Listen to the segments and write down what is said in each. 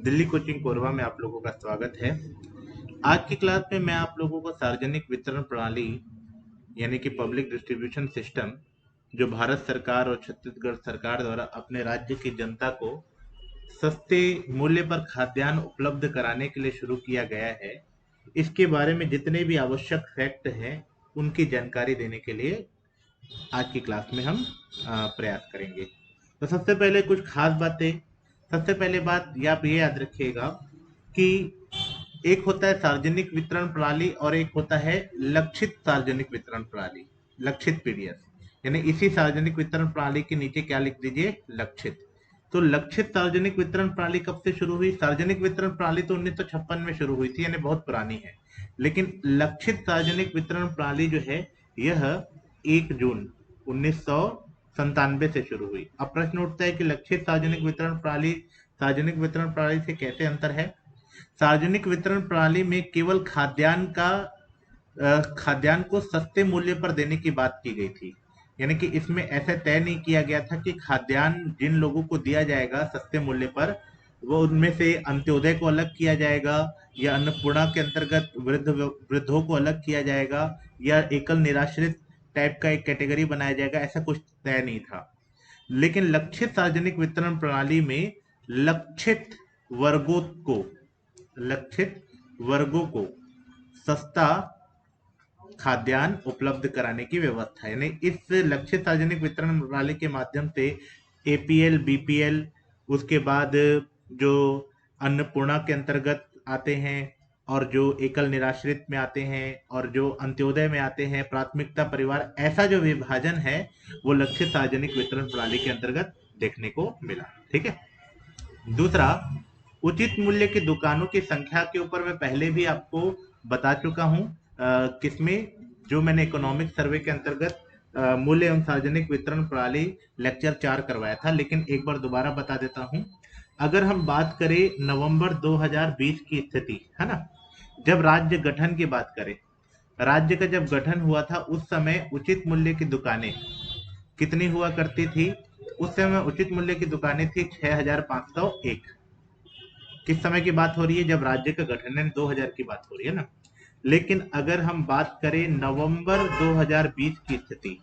Delhi coaching Korba में आप लोगों का स्वागत है। आज की क्लास में मैं आप लोगों को सार्वजनिक वितरण प्रणाली यानी कि पब्लिक डिस्ट्रीब्यूशन सिस्टम जो भारत सरकार और छत्तीसगढ़ सरकार द्वारा अपने राज्य की जनता को सस्ते मूल्य पर खाद्यान्न उपलब्ध कराने के लिए शुरू किया गया है, इसके बारे में जितने भी आवश्यक फैक्ट हैं उनकी जानकारी देने के लिए आज की क्लास में हम प्रयास करेंगे। तो सबसे पहले कुछ खास बातें। सबसे पहले बात ये आप ये याद रखिएगा कि एक होता है सार्वजनिक वितरण प्रणाली और एक होता है लक्षित सार्वजनिक वितरण प्रणाली, लक्षित पीडीएस। यानी इसी सार्वजनिक वितरण प्रणाली के नीचे क्या लिख दीजिए, लक्षित। तो लक्षित सार्वजनिक वितरण प्रणाली कब से शुरू हुई? सार्वजनिक वितरण प्रणाली तो 1956 में शुरू हुई थी, यानी बहुत पुरानी है। लेकिन लक्षित सार्वजनिक वितरण प्रणाली जो है यह 1 जून 1997 से शुरू हुई। अब प्रश्न उठता है कि लक्षित सार्वजनिक वितरण प्रणाली से कैसे अंतर है? सार्वजनिक वितरण प्रणाली में केवल खाद्यान्न को सस्ते मूल्य पर देने की बात की गई थी। यानी कि इसमें ऐसा तय नहीं किया गया था कि खाद्यान्न जिन लोगों को दिया जाएगा सस्ते मूल्य पर, वो उनमें से अंत्योदय को अलग किया जाएगा या अन्नपूर्णा के अंतर्गत वृद्धों को अलग किया जाएगा या एकल निराश्रित टाइप का एक कैटेगरी बनाया जाएगा, ऐसा कुछ तय नहीं था। लेकिन लक्षित सार्वजनिक वितरण प्रणाली में वर्गों को लक्षित वर्गों को सस्ता खाद्यान्न उपलब्ध कराने की व्यवस्था है। यानी इस लक्षित सार्वजनिक वितरण प्रणाली के माध्यम से एपीएल, बीपीएल, उसके बाद जो अन्नपूर्णा के अंतर्गत आते हैं और जो एकल निराश्रित में आते हैं और जो अंत्योदय में आते हैं, प्राथमिकता परिवार, ऐसा जो विभाजन है वो लक्षित सार्वजनिक वितरण प्रणाली के अंतर्गत देखने को मिला। ठीक है। दूसरा, उचित मूल्य की दुकानों की संख्या के ऊपर मैं पहले भी आपको बता चुका हूं। किसमें? जो मैंने इकोनॉमिक सर्वे के अंतर्गत मूल्य एवं सार्वजनिक वितरण प्रणाली लेक्चर 4 करवाया था, लेकिन एक बार दोबारा बता देता हूं। अगर हम बात करें नवंबर 2020 की स्थिति, है ना, जब राज्य गठन की बात करें, राज्य का जब गठन हुआ था उस समय उचित मूल्य की दुकानें कितनी हुआ करती थी? उस समय उचित मूल्य की दुकानें थी 6501। किस समय की बात हो रही है? जब राज्य का गठन है, 2000 की बात हो रही है ना। लेकिन अगर हम बात करें नवंबर 2020 की स्थिति,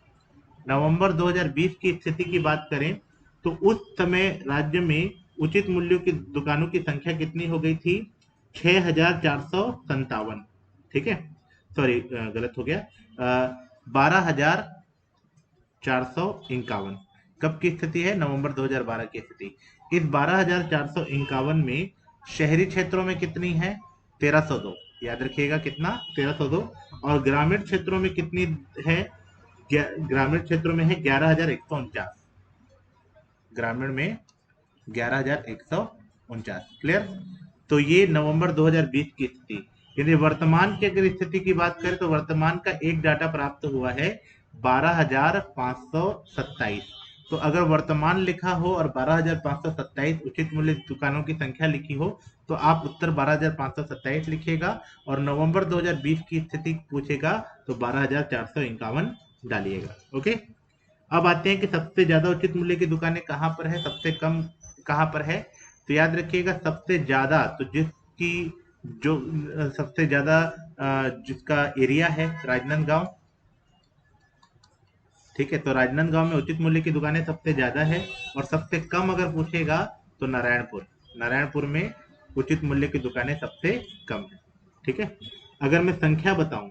नवंबर 2020 की स्थिति की बात करें तो उस समय राज्य में उचित मूल्यों की दुकानों की संख्या कितनी हो गई थी? 6457। ठीक है, सॉरी गलत हो गया, 12451। कब की स्थिति है? नवंबर 2012 की स्थिति। इस 12451 में शहरी क्षेत्रों में कितनी है? 1302। याद रखिएगा कितना? 1302। और ग्रामीण क्षेत्रों में कितनी है? ग्रामीण क्षेत्रों में है 11149। ग्रामीण में 11149। क्लियर? तो ये नवंबर 2020 की स्थिति। यदि वर्तमान की अगर स्थिति की बात करें तो वर्तमान का एक डाटा प्राप्त हुआ है 12527। तो अगर वर्तमान लिखा हो और 12527 उचित मूल्य दुकानों की संख्या लिखी हो तो आप उत्तर 12527 लिखिएगा, और नवंबर 2020 की स्थिति पूछेगा तो 12451 डालिएगा। ओके। अब आते हैं कि सबसे ज्यादा उचित मूल्य की दुकानें कहां पर है, सबसे कम कहां पर है। तो याद रखिएगा सबसे ज्यादा तो जिसकी जो सबसे ज्यादा जिसका एरिया है राजनांदगांव। ठीक है, तो राजनांदगांव में उचित मूल्य की दुकानें सबसे ज्यादा है, और सबसे कम अगर पूछेगा तो नारायणपुर में उचित मूल्य की दुकानें सबसे कम है। ठीक है। अगर मैं संख्या बताऊं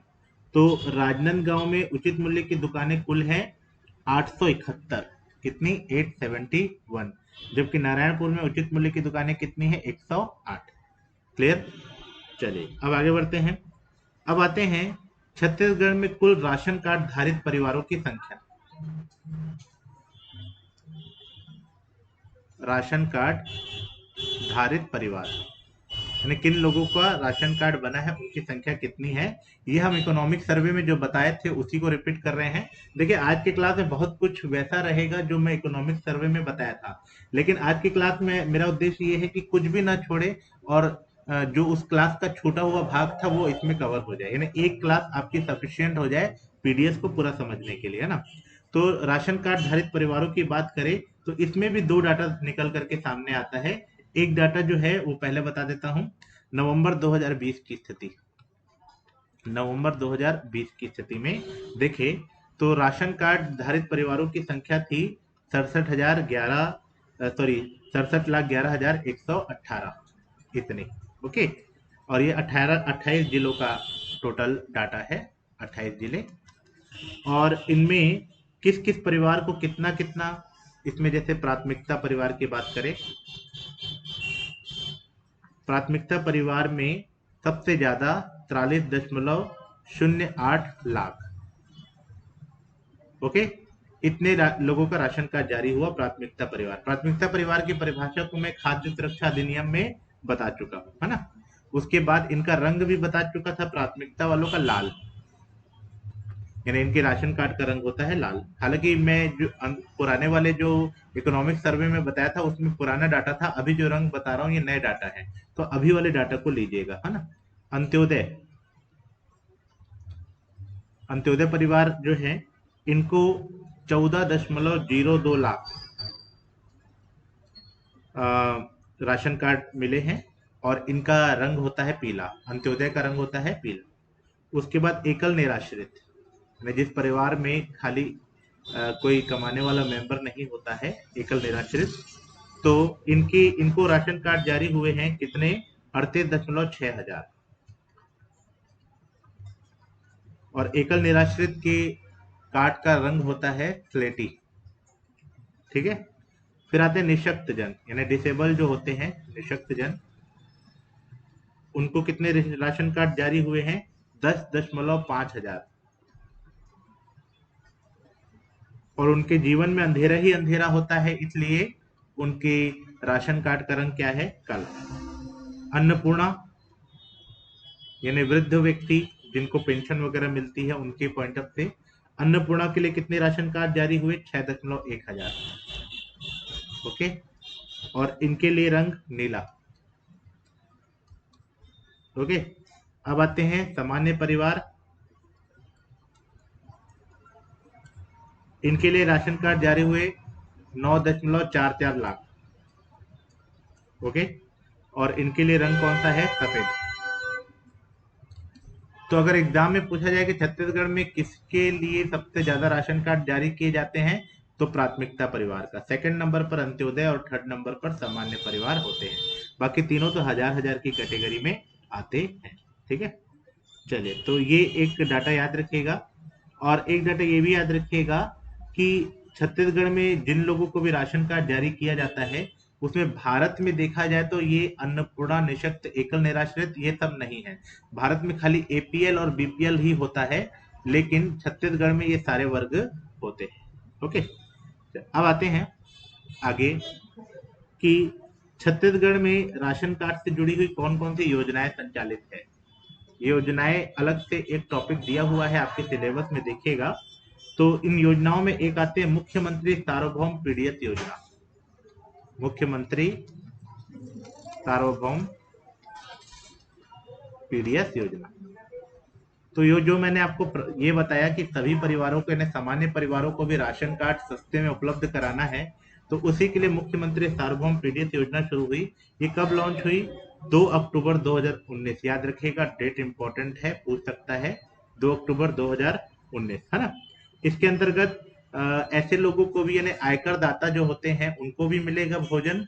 तो राजनांदगांव में उचित मूल्य की दुकानें कुल हैं 871। कितनी? 871। जबकि नारायणपुर में उचित मूल्य की दुकानें कितनी है? 108। क्लियर? चलिए अब आगे बढ़ते हैं। अब आते हैं छत्तीसगढ़ में कुल राशन कार्ड धारित परिवारों की संख्या। राशन कार्ड धारित परिवार यानी किन लोगों का राशन कार्ड बना है, उनकी संख्या कितनी है, ये हम इकोनॉमिक सर्वे में जो बताए थे उसी को रिपीट कर रहे हैं। देखिए आज की क्लास में बहुत कुछ वैसा रहेगा जो मैं इकोनॉमिक सर्वे में बताया था, लेकिन आज की क्लास में मेरा उद्देश्य ये है कि कुछ भी ना छोड़े और जो उस क्लास का छूटा हुआ भाग था वो इसमें कवर हो जाए, यानी एक क्लास आपकी सफिशियंट हो जाए पीडीएफ को पूरा समझने के लिए, है ना। तो राशन कार्ड धारित परिवारों की बात करें तो इसमें भी दो डाटा निकल करके सामने आता है। एक डाटा जो है वो पहले बता देता हूं। नवंबर 2020 की स्थिति, नवंबर 2020 की स्थिति में देखें तो राशन कार्ड धारित परिवारों की संख्या थी 67,11,118 इतनी। ओके, और ये 28 जिलों का टोटल डाटा है, 28 जिले। और इनमें किस किस परिवार को कितना कितना, इसमें जैसे प्राथमिकता परिवार की बात करें, प्राथमिकता परिवार में सबसे ज्यादा 43.08 लाख। ओके, इतने लोगों का राशन कार्ड जारी हुआ प्राथमिकता परिवार। प्राथमिकता परिवार की परिभाषा को मैं खाद्य सुरक्षा अधिनियम में बता चुका हूं, है ना। उसके बाद इनका रंग भी बता चुका था, प्राथमिकता वालों का लाल, यानी इनके राशन कार्ड का रंग होता है लाल। हालांकि मैं जो पुराने वाले जो इकोनॉमिक सर्वे में बताया था उसमें पुराना डाटा था, अभी जो रंग बता रहा हूँ ये नए डाटा है, तो अभी वाले डाटा को लीजिएगा, है ना। अंत्योदय, अंत्योदय परिवार जो है इनको 14.02 लाख राशन कार्ड मिले हैं, और इनका रंग होता है पीला, अंत्योदय का रंग होता है पीला। उसके बाद एकल निराश्रित, जिस परिवार में खाली कोई कमाने वाला मेंबर नहीं होता है, एकल निराश्रित, तो इनको राशन कार्ड जारी हुए हैं कितने, 38.6 हजार। और एकल निराश्रित के कार्ड का रंग होता है स्लेटी, ठीक है। फिर आते हैं निशक्त जन, यानी डिसेबल जो होते हैं, निशक्त जन, उनको कितने राशन कार्ड जारी हुए हैं, 10.5 हजार। और उनके जीवन में अंधेरा ही अंधेरा होता है, इसलिए उनके राशन कार्ड का रंग क्या है, काला। अन्नपूर्णा, यानी वृद्ध व्यक्ति जिनको पेंशन वगैरह मिलती है, उनके पॉइंट ऑफ से अन्नपूर्णा के लिए कितने राशन कार्ड जारी हुए, 6.1 हजार। ओके, और इनके लिए रंग नीला। ओके, अब आते हैं सामान्य परिवार, इनके लिए राशन कार्ड जारी हुए 9.44 लाख। ओके, और इनके लिए रंग कौन सा है, सफेद। तो अगर एग्जाम में पूछा जाए कि छत्तीसगढ़ में किसके लिए सबसे ज्यादा राशन कार्ड जारी किए जाते हैं, तो प्राथमिकता परिवार का, सेकंड नंबर पर अंत्योदय और थर्ड नंबर पर सामान्य परिवार होते हैं। बाकी तीनों तो हजार हजार की कैटेगरी में आते हैं, ठीक है। चलिए, तो ये एक डाटा याद रखिएगा। और एक डाटा ये भी याद रखिएगा कि छत्तीसगढ़ में जिन लोगों को भी राशन कार्ड जारी किया जाता है, उसमें भारत में देखा जाए तो ये अन्नपूर्णा, निशक्त, एकल निराश्रित ये सब नहीं है। भारत में खाली एपीएल और बीपीएल ही होता है, लेकिन छत्तीसगढ़ में ये सारे वर्ग होते हैं। ओके, अब आते हैं आगे कि छत्तीसगढ़ में राशन कार्ड से जुड़ी हुई कौन कौन सी योजनाएं संचालित है। ये योजनाएं अलग से एक टॉपिक दिया हुआ है आपके सिलेबस में, देखिएगा। तो इन योजनाओं में एक आते हैं मुख्यमंत्री सार्वभौम पीडीएस योजना, मुख्यमंत्री सार्वभौम पीडीएस योजना। तो ये जो मैंने आपको ये बताया कि सभी परिवारों को, यानी सामान्य परिवारों को भी राशन कार्ड सस्ते में उपलब्ध कराना है, तो उसी के लिए मुख्यमंत्री सार्वभौम पीडीएस योजना शुरू हुई। ये कब लॉन्च हुई, 2 अक्टूबर 2019। याद रखिएगा, डेट इंपॉर्टेंट है, पूछ सकता है, 2 अक्टूबर 2019, है ना। इसके अंतर्गत ऐसे लोगों को भी, यानी आयकर दाता जो होते हैं उनको भी मिलेगा भोजन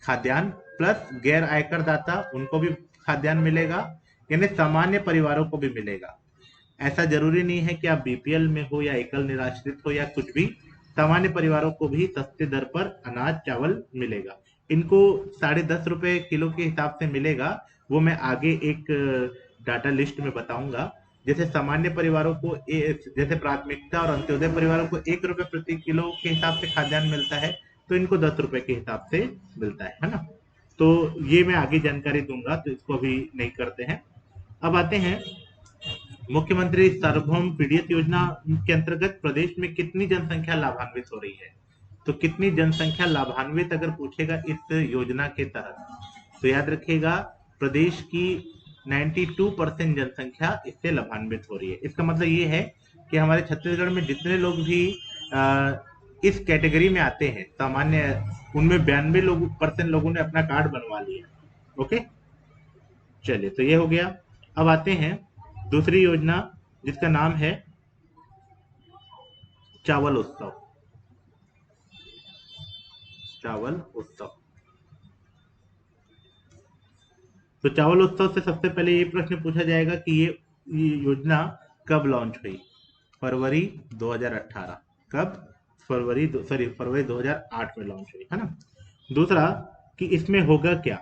खाद्यान्न, प्लस गैर आयकर दाता उनको भी खाद्यान्न मिलेगा, यानी सामान्य परिवारों को भी मिलेगा। ऐसा जरूरी नहीं है कि आप बीपीएल में हो या एकल निराश्रित हो या कुछ भी, सामान्य परिवारों को भी सस्ते दर पर अनाज चावल मिलेगा। इनको 10.5 रुपए किलो के हिसाब से मिलेगा, वो मैं आगे एक डाटा लिस्ट में बताऊंगा। जैसे सामान्य परिवारों को जैसे प्राथमिकता और अंत्योदय परिवारों को 1 रुपए प्रति किलो के हिसाब से खाद्यान्न मिलता है, तो इनको 10 रुपए के हिसाब से मिलता है ना। तो ये मैं आगे जानकारी दूंगा, तो इसको अभी नहीं करते हैं। अब आते हैं मुख्यमंत्री सार्वभौम पीडीएस योजना के अंतर्गत प्रदेश में कितनी जनसंख्या लाभान्वित हो रही है। तो कितनी जनसंख्या लाभान्वित अगर पूछेगा इस योजना के तहत, तो याद रखिएगा प्रदेश की 92% जनसंख्या इससे लाभान्वित हो रही है। इसका मतलब ये है कि हमारे छत्तीसगढ़ में जितने लोग भी इस कैटेगरी में आते हैं सामान्य, उनमें 92% लोगों ने अपना कार्ड बनवा लिया। ओके, चलिए तो ये हो गया। अब आते हैं दूसरी योजना जिसका नाम है चावल उत्सव। चावल उत्सव। तो चावल उत्सव से सबसे पहले ये प्रश्न पूछा जाएगा कि ये योजना कब लॉन्च हुई? फरवरी 2018। कब? फरवरी 2008 में लॉन्च हुई, है ना। दूसरा कि इसमें होगा क्या?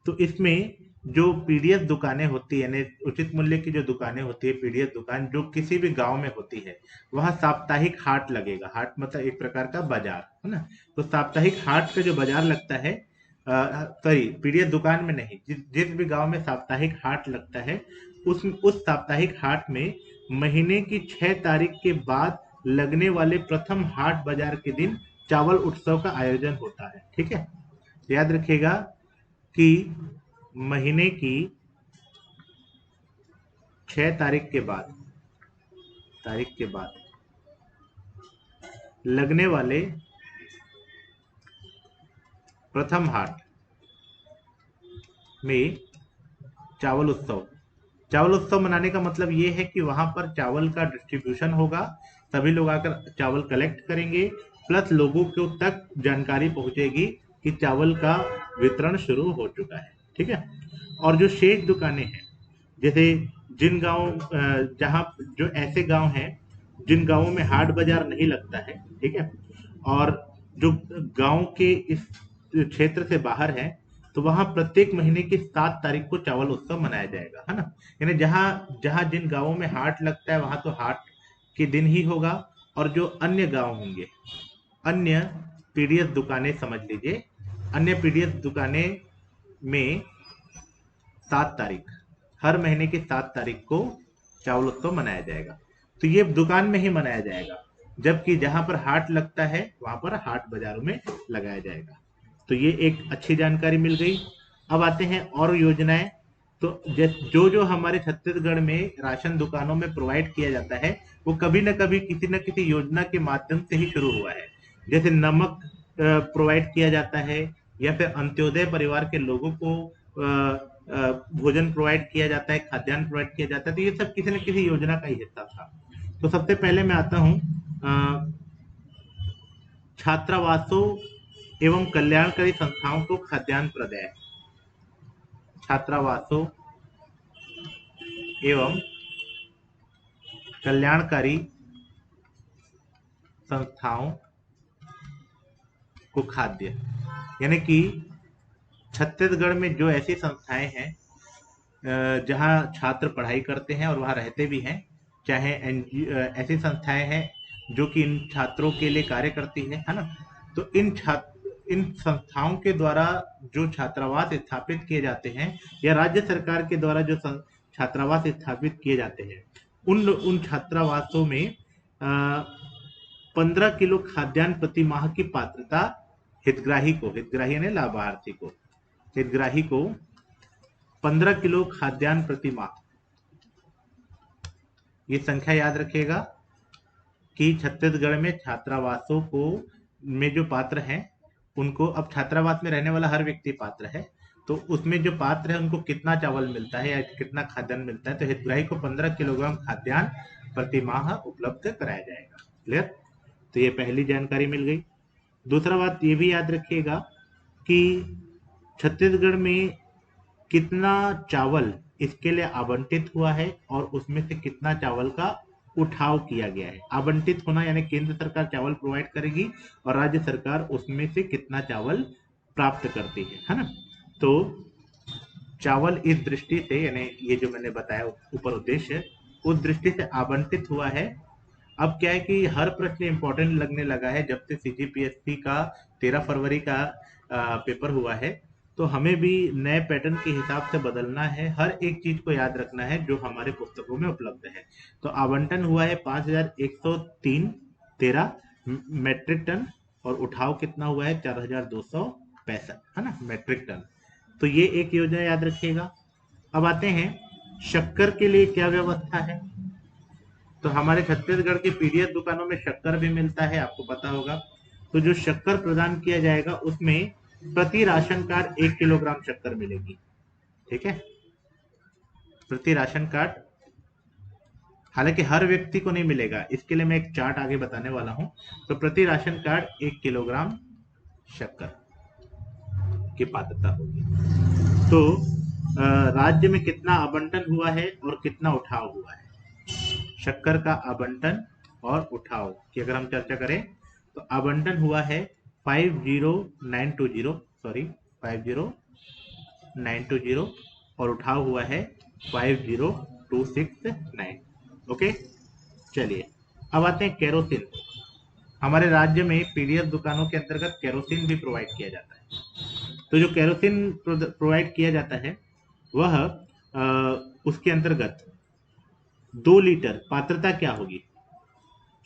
तो इसमें जो पीडीएस दुकानें होती है, यानी उचित मूल्य की जो दुकानें होती है, पीडीएस दुकान जो किसी भी गांव में होती है, वहां साप्ताहिक हाट लगेगा। हाट मतलब एक प्रकार का बाजार, है ना। तो साप्ताहिक हाट का जो बाजार लगता है, सॉरी, पीडीएस दुकान में नहीं, जिस भी गांव में साप्ताहिक हाट लगता है, उस साप्ताहिक हाट में महीने की 6 तारीख के बाद लगने वाले प्रथम हाट बाजार के दिन चावल उत्सव का आयोजन होता है। ठीक है, याद रखिएगा कि महीने की 6 तारीख के बाद लगने वाले प्रथम हाट में चावल उत्सव मनाने का मतलब ये है कि वहां पर चावल का डिस्ट्रीब्यूशन होगा, सभी लोग आकर चावल कलेक्ट करेंगे, प्लस लोगों को तक जानकारी पहुंचेगी कि चावल का वितरण शुरू हो चुका है। ठीक है, और जो शेष दुकानें हैं, जैसे जिन गांव जहां जो ऐसे गांव हैं जिन गांवों में हाट बाजार नहीं लगता है, ठीक है, और जो गांव के इस क्षेत्र से बाहर है, तो वहां प्रत्येक महीने की 7 तारीख को चावल उत्सव मनाया जाएगा, है ना। यानी जहां जहां जिन गांवों में हाट लगता है वहां तो हाट के दिन ही होगा, और जो अन्य गांव होंगे, अन्य पीडीएस दुकानें समझ लीजिए, अन्य पीडीएस दुकानें में 7 तारीख, हर महीने की 7 तारीख को चावल उत्सव मनाया जाएगा। तो ये दुकान में ही मनाया जाएगा, जबकि जहां पर हाट लगता है वहां पर हाट बाजारों में लगाया जाएगा। तो ये एक अच्छी जानकारी मिल गई। अब आते हैं और योजनाएं। तो जो जो हमारे छत्तीसगढ़ में राशन दुकानों में प्रोवाइड किया जाता है, वो कभी न कभी किसी न किसी योजना के माध्यम से ही शुरू हुआ है। जैसे नमक प्रोवाइड किया जाता है, या फिर अंत्योदय परिवार के लोगों को भोजन प्रोवाइड किया जाता है, खाद्यान्न प्रोवाइड किया जाता है। तो ये सब किसी न किसी योजना का ही हिस्सा था। तो सबसे पहले मैं आता हूँ छात्रावासों एवं कल्याणकारी संस्थाओं को खाद्यान्न प्रदाय। छात्रावासों एवं कल्याणकारी संस्थाओं को खाद्य, यानी कि छत्तीसगढ़ में जो ऐसी संस्थाएं हैं जहां छात्र पढ़ाई करते हैं और वहां रहते भी हैं, चाहे ऐसी संस्थाएं हैं जो कि इन छात्रों के लिए कार्य करती है ना। तो इन संस्थाओं के द्वारा जो छात्रावास स्थापित किए जाते हैं, या राज्य सरकार के द्वारा जो छात्रावास स्थापित किए जाते हैं, उन छात्रावासों में 15 किलो खाद्यान्न प्रति माह की पात्रता हितग्राही यानी लाभार्थी को, हितग्राही को 15 किलो खाद्यान्न प्रति माह। ये संख्या याद रखिएगा कि छत्तीसगढ़ में छात्रावासों को में जो पात्र हैं उनको, अब छात्रावास में रहने वाला हर व्यक्ति पात्र है, तो उसमें जो पात्र है उनको कितना चावल मिलता है या कितना खाद्यान्न मिलता है, तो हितग्राही को 15 किलोग्राम खाद्यान्न प्रति माह उपलब्ध कराया जाएगा। क्लियर? तो ये पहली जानकारी मिल गई। दूसरा बात ये भी याद रखिएगा कि छत्तीसगढ़ में कितना चावल इसके लिए आवंटित हुआ है और उसमें से कितना चावल का उठाव किया गया है। आवंटित होना यानी केंद्र सरकार चावल प्रोवाइड करेगी और राज्य सरकार उसमें से कितना चावल प्राप्त करती है ना। तो चावल इस दृष्टि से, यानी ये जो मैंने बताया ऊपर उद्देश्य, उस दृष्टि से आवंटित हुआ है। अब क्या है कि हर प्रश्न इंपॉर्टेंट लगने लगा है जब से सीजीपीएससी का 13 फरवरी का पेपर हुआ है, तो हमें भी नए पैटर्न के हिसाब से बदलना है, हर एक चीज को याद रखना है जो हमारे पुस्तकों में उपलब्ध है। तो आवंटन हुआ है 5113 मेट्रिक टन, और उठाव कितना हुआ है 4265, है ना, मेट्रिक टन। तो ये एक योजना याद रखिएगा। अब आते हैं शक्कर के लिए क्या व्यवस्था है। तो हमारे छत्तीसगढ़ की पीडीएस दुकानों में शक्कर भी मिलता है, आपको पता होगा। तो जो शक्कर प्रदान किया जाएगा उसमें प्रति राशन कार्ड 1 किलोग्राम शक्कर मिलेगी। ठीक है, प्रति राशन कार्ड, हालांकि हर व्यक्ति को नहीं मिलेगा, इसके लिए मैं एक चार्ट आगे बताने वाला हूं। तो प्रति राशन कार्ड 1 किलोग्राम शक्कर की पात्रता होगी। तो राज्य में कितना आवंटन हुआ है और कितना उठाव हुआ है, शक्कर का आवंटन और उठाव की अगर हम चर्चा करें तो आवंटन हुआ है 50920, सॉरी 50920, और उठाव हुआ है 50269। ओके, चलिए अब आते हैं केरोसिन। हमारे राज्य में पीडीएस दुकानों के अंतर्गत केरोसिन भी प्रोवाइड किया जाता है। तो जो केरोसिन प्रोवाइड किया जाता है वह उसके अंतर्गत 2 लीटर पात्रता क्या होगी,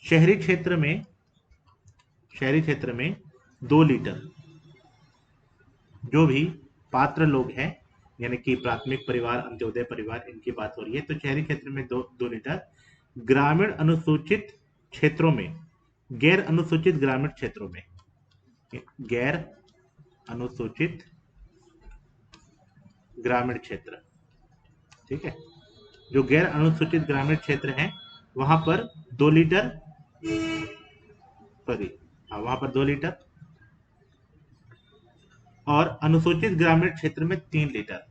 शहरी क्षेत्र में 2 लीटर, जो भी पात्र लोग हैं यानी कि प्राथमिक परिवार, अंत्योदय परिवार, इनकी बात हो रही है, तो शहरी क्षेत्र में 2 लीटर, ग्रामीण अनुसूचित क्षेत्रों में, गैर अनुसूचित ग्रामीण क्षेत्रों में, गैर अनुसूचित ग्रामीण क्षेत्र, ठीक है, जो गैर अनुसूचित ग्रामीण क्षेत्र हैं वहां पर 2 लीटर, सॉरी वहां पर 2 लीटर, और अनुसूचित ग्रामीण क्षेत्र में 3 लीटर,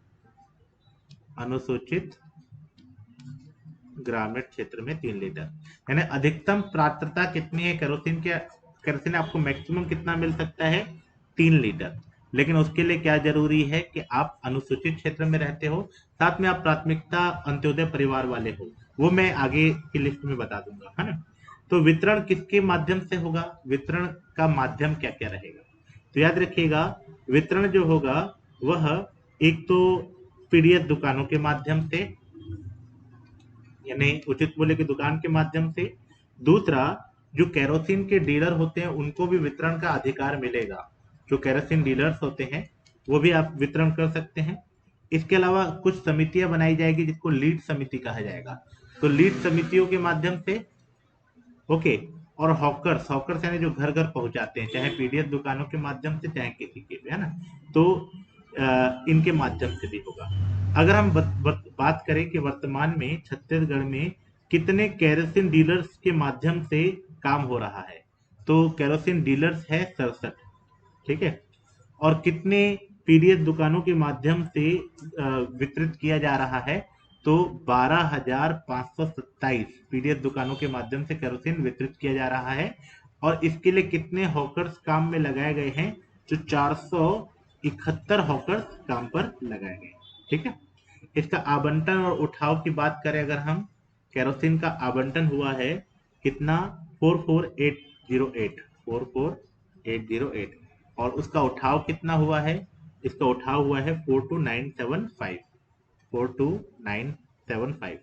अनुसूचित ग्रामीण क्षेत्र में 3 लीटर। यानी अधिकतम पात्रता कितनी है केरोसिन के, केरोसिन आपको मैक्सिमम कितना मिल सकता है, 3 लीटर। लेकिन उसके लिए क्या जरूरी है कि आप अनुसूचित क्षेत्र में रहते हो, साथ में आप प्राथमिकता अंत्योदय परिवार वाले हो, वो मैं आगे की लिस्ट में बता दूंगा, है ना। तो वितरण किसके माध्यम से होगा, वितरण का माध्यम क्या क्या रहेगा, तो याद रखिएगा वितरण जो होगा वह एक तो पीडीएस दुकानों के माध्यम से, यानी उचित मूल्य की दुकान के माध्यम से, दूसरा जो केरोसिन के डीलर होते हैं उनको भी वितरण का अधिकार मिलेगा, जो केरोसिन डीलर्स होते हैं वो भी आप वितरण कर सकते हैं। इसके अलावा कुछ समितियां बनाई जाएगी जिसको लीड समिति कहा जाएगा, तो लीड समितियों के माध्यम से, ओके, और हॉकर्स, हॉकर्स यानी जो घर घर पहुंचाते हैं, चाहे पीडीएस दुकानों के माध्यम से चाहे किसी के भी, है ना, तो इनके माध्यम से भी होगा। अगर हम बात करें कि वर्तमान में छत्तीसगढ़ में कितने केरोसिन डीलर्स के माध्यम से काम हो रहा है, तो केरोसिन डीलर्स है 67, ठीक है, और कितने पीडीएस दुकानों के माध्यम से वितरित किया जा रहा है, तो 12,527 पीडीएस दुकानों के माध्यम से केरोसिन वितरित किया जा रहा है, और इसके लिए कितने हॉकर्स काम में लगाए गए हैं, जो 471 हॉकर्स काम पर लगाए गए, ठीक है। इसका आवंटन और उठाव की बात करें अगर हम, केरोसिन का आवंटन हुआ है कितना, 44808, 44808, और उसका उठाव कितना हुआ है, इसका उठाव हुआ है 42975, 42975,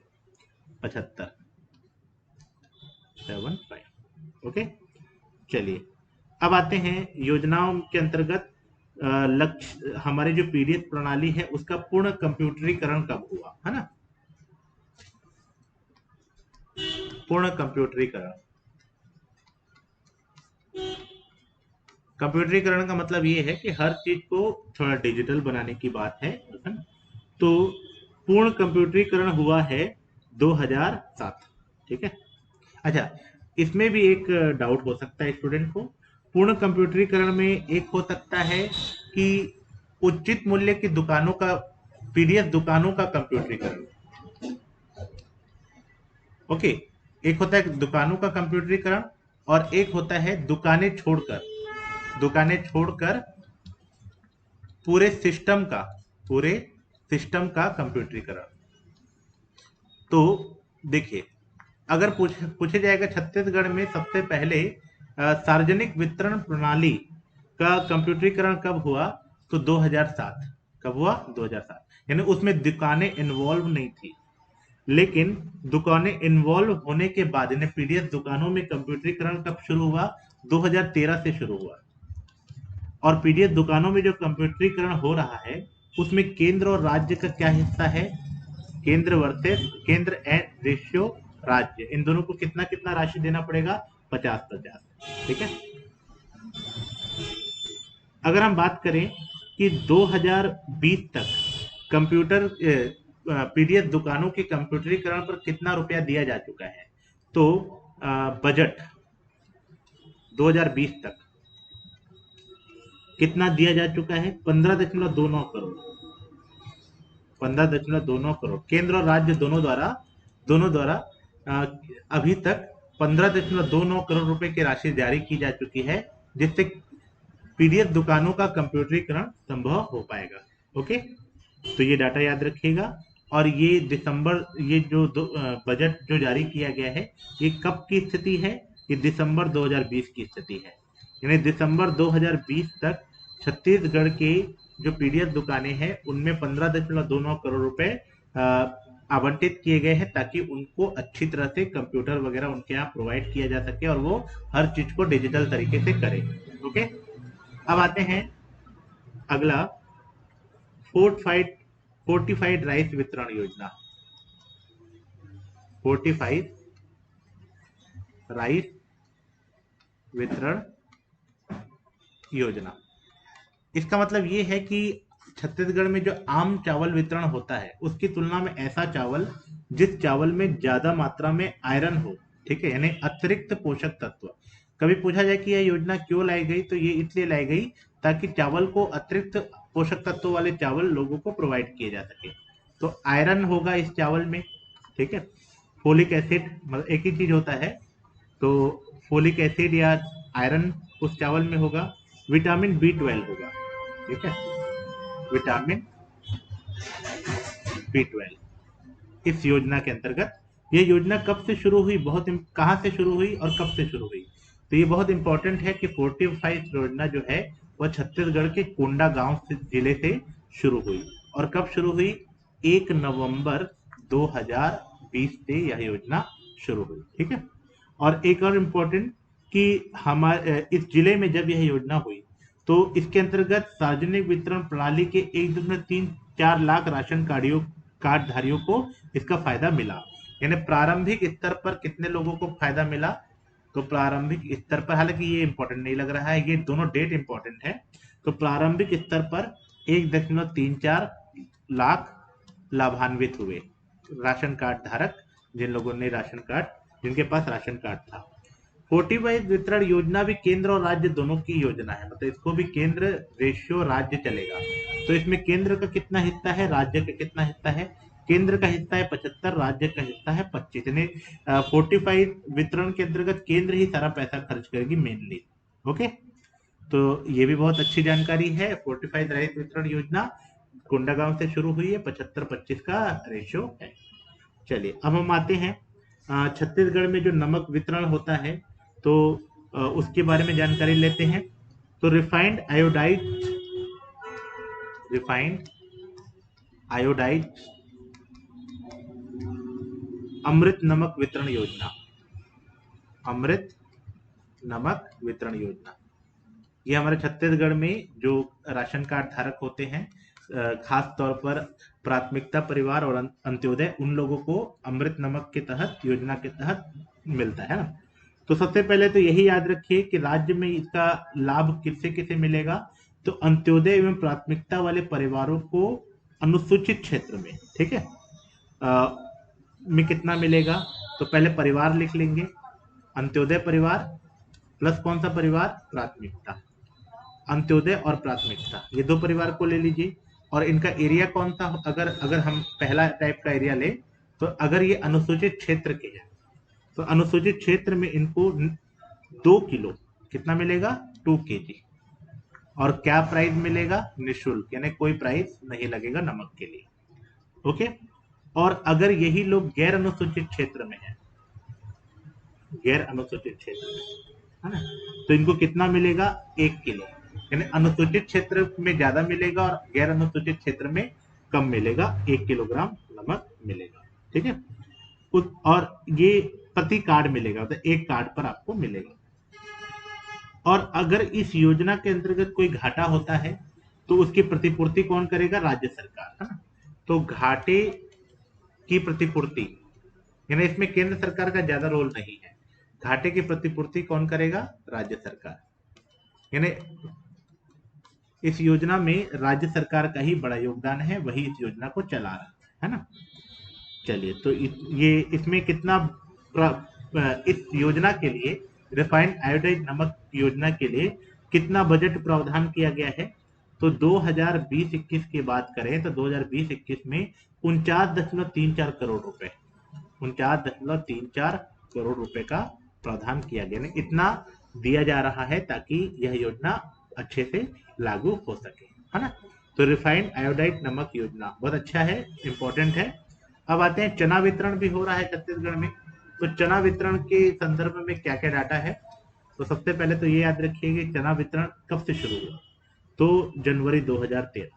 75, ओके। चलिए अब आते हैं योजनाओं के अंतर्गत लक्ष्य, हमारे जो पीडीएस प्रणाली है उसका पूर्ण कंप्यूटरीकरण कब हुआ, है ना, पूर्ण कंप्यूटरीकरण। कंप्यूटरीकरण का मतलब ये है कि हर चीज को थोड़ा डिजिटल बनाने की बात है ना? तो पूर्ण कंप्यूटरीकरण हुआ है 2007, ठीक है। अच्छा, इसमें भी एक डाउट हो सकता है स्टूडेंट को, पूर्ण कंप्यूटरीकरण में एक हो सकता है कि उचित मूल्य की दुकानों का, पीडीएस दुकानों का कंप्यूटरीकरण, ओके, एक होता है दुकानों का कंप्यूटरीकरण और एक होता है दुकानें छोड़कर पूरे सिस्टम का कंप्यूटरीकरण। तो देखिए, अगर पूछे जाएगा छत्तीसगढ़ में सबसे पहले सार्वजनिक वितरण प्रणाली का कंप्यूटरीकरण कब हुआ, तो 2007। कब हुआ, 2007, यानी उसमें दुकानें इन्वॉल्व नहीं थी, लेकिन दुकानें इन्वॉल्व होने के बाद यानी पीडीएस दुकानों में कंप्यूटरीकरण कब शुरू हुआ, 2013 से शुरू हुआ। और पीडीएस दुकानों में जो कंप्यूटरीकरण हो रहा है उसमें केंद्र और राज्य का क्या हिस्सा है, केंद्र एंड रेशियो राज्य, इन दोनों को कितना कितना राशि देना पड़ेगा, 50-50, ठीक है। अगर हम बात करें कि 2020 तक कंप्यूटर पीडीएस दुकानों के कंप्यूटरीकरण पर कितना रुपया दिया जा चुका है, तो बजट 2020 तक कितना दिया जा चुका है? 15.29 करोड़। 15.29 करोड़ केंद्र और राज्य दोनों द्वारा अ, अभी तक 15.29 करोड़ रुपए की राशि जारी की जा चुकी है, जिससे पीडीएस दुकानों का कंप्यूटरीकरण संभव हो पाएगा। ओके, तो ये डाटा याद रखिएगा। और ये जो बजट जो जारी किया गया है, ये कब की स्थिति है? ये दिसंबर 2020 की स्थिति है। यानी दिसंबर 2020 तक छत्तीसगढ़ के जो पीडीएस दुकानें हैं उनमें 15.29 करोड़ रुपए आवंटित किए गए हैं, ताकि उनको अच्छी तरह से कंप्यूटर वगैरह उनके यहाँ प्रोवाइड किया जा सके और वो हर चीज को डिजिटल तरीके से करें। ओके, अब आते हैं अगला, फोर्टिफाइड फोर्टिफाइड राइस वितरण योजना। फोर्टिफाइड राइस वितरण योजना, इसका मतलब ये है कि छत्तीसगढ़ में जो आम चावल वितरण होता है उसकी तुलना में ऐसा चावल जिस चावल में ज्यादा मात्रा में आयरन हो, ठीक है, यानी अतिरिक्त पोषक तत्व। कभी पूछा जाए कि यह योजना क्यों लाई गई, तो ये इसलिए लाई गई ताकि चावल को अतिरिक्त पोषक तत्व वाले चावल लोगों को प्रोवाइड किए जा सके। तो आयरन होगा इस चावल में, ठीक है, फोलिक एसिड, मतलब एक ही चीज होता है, तो फोलिक एसिड या आयरन उस चावल में होगा। विटामिन बी 12 होगा, ठीक है, विटामिन बी 12 इस योजना के अंतर्गत। ये योजना कब से शुरू हुई, कहाँ से शुरू हुई और कब से शुरू हुई? तो ये बहुत इंपॉर्टेंट है कि फोर्टिफाइड योजना जो है वह छत्तीसगढ़ के कोंडा गांव से जिले से शुरू हुई। और कब शुरू हुई? 1 नवंबर 2020 से यह योजना शुरू हुई, ठीक है। और एक और इम्पोर्टेंट कि हमारे इस जिले में जब यह योजना हुई तो इसके अंतर्गत सार्वजनिक वितरण प्रणाली के 1.34 लाख राशन कार्ड धारियों को इसका फायदा मिला। यानी प्रारंभिक स्तर पर कितने लोगों को फायदा मिला? तो प्रारंभिक स्तर पर, हालांकि ये इंपॉर्टेंट नहीं लग रहा है, ये दोनों डेट इंपॉर्टेंट है। तो प्रारंभिक स्तर पर 1.34 लाख लाभान्वित हुए राशन कार्ड धारक, जिनके पास राशन कार्ड था। फोर्टिफाइड वितरण योजना भी केंद्र और राज्य दोनों की योजना है, मतलब इसको भी केंद्र रेशियो राज्य चलेगा। तो इसमें केंद्र का कितना हिस्सा है, राज्य का कितना हिस्सा है? केंद्र का हिस्सा है 75, राज्य का हिस्सा है 25। यानी फोर्टिफाइड वितरण के अंतर्गत केंद्र ही सारा पैसा खर्च करेगी मेनली। ओके, तो ये भी बहुत अच्छी जानकारी है। फोर्टिफाइड राइस वितरण योजना कोंडागांव से शुरू हुई है, 75-25 का रेशियो है। चलिए, अब हम आते हैं छत्तीसगढ़ में जो नमक वितरण होता है, तो उसके बारे में जानकारी लेते हैं। तो रिफाइंड आयोडाइज अमृत नमक वितरण योजना, अमृत नमक वितरण योजना, ये हमारे छत्तीसगढ़ में जो राशन कार्ड धारक होते हैं, खास तौर पर प्राथमिकता परिवार और अंत्योदय, उन लोगों को अमृत नमक के तहत, योजना के तहत मिलता है ना। तो सबसे पहले तो यही याद रखिए कि राज्य में इसका लाभ किससे किसे मिलेगा। तो अंत्योदय एवं प्राथमिकता वाले परिवारों को अनुसूचित क्षेत्र में, ठीक है, में कितना मिलेगा? तो पहले परिवार लिख लेंगे, अंत्योदय परिवार प्लस कौन सा परिवार? प्राथमिकता। अंत्योदय और प्राथमिकता, ये दो परिवार को ले लीजिए। और इनका एरिया कौन सा? अगर हम पहला टाइप का एरिया ले, तो अगर ये अनुसूचित क्षेत्र के हैं तो अनुसूचित क्षेत्र में इनको 2 किलो कितना मिलेगा? 2 kg। और क्या प्राइस मिलेगा? निःशुल्क, यानी कोई प्राइस नहीं लगेगा नमक के लिए। ओके, और अगर यही लोग गैर अनुसूचित क्षेत्र में है, गैर अनुसूचित क्षेत्र में है ना, तो इनको कितना मिलेगा? 1 किलो। यानी अनुसूचित क्षेत्र में ज्यादा मिलेगा और गैर अनुसूचित क्षेत्र में कम मिलेगा, 1 किलोग्राम नमक मिलेगा, ठीक है। और ये प्रति कार्ड मिलेगा, तो एक कार्ड पर आपको मिलेगा। और अगर इस योजना के अंतर्गत कोई घाटा होता है तो उसकी प्रतिपूर्ति कौन करेगा? राज्य सरकार, है ना। तो घाटे की प्रतिपूर्ति, यानी इसमें केंद्र सरकार का ज्यादा रोल नहीं है। घाटे की प्रतिपूर्ति कौन करेगा? राज्य सरकार। यानी इस योजना में राज्य सरकार का ही बड़ा योगदान है, वही इस योजना को चला रहा है ना। चलिए, तो ये इसमें कितना इस योजना के लिए, रिफाइंड आयोडाइड नमक योजना के लिए कितना बजट प्रावधान किया गया है? तो 2020-21 की बात करें तो 2020-21 में 49.34 करोड़ रुपए, 49.34 करोड़ रुपए का प्रावधान किया गया, यानी इतना दिया जा रहा है ताकि यह योजना अच्छे से लागू हो सके, है ना। तो रिफाइंड आयोडाइड नमक योजना बहुत अच्छा है, इंपॉर्टेंट है। अब आते हैं, चना वितरण भी हो रहा है छत्तीसगढ़ में। तो चना वितरण के संदर्भ में क्या क्या डाटा है? तो सबसे पहले तो ये याद रखिए कि चना वितरण कब से शुरू हुआ? तो जनवरी 2013,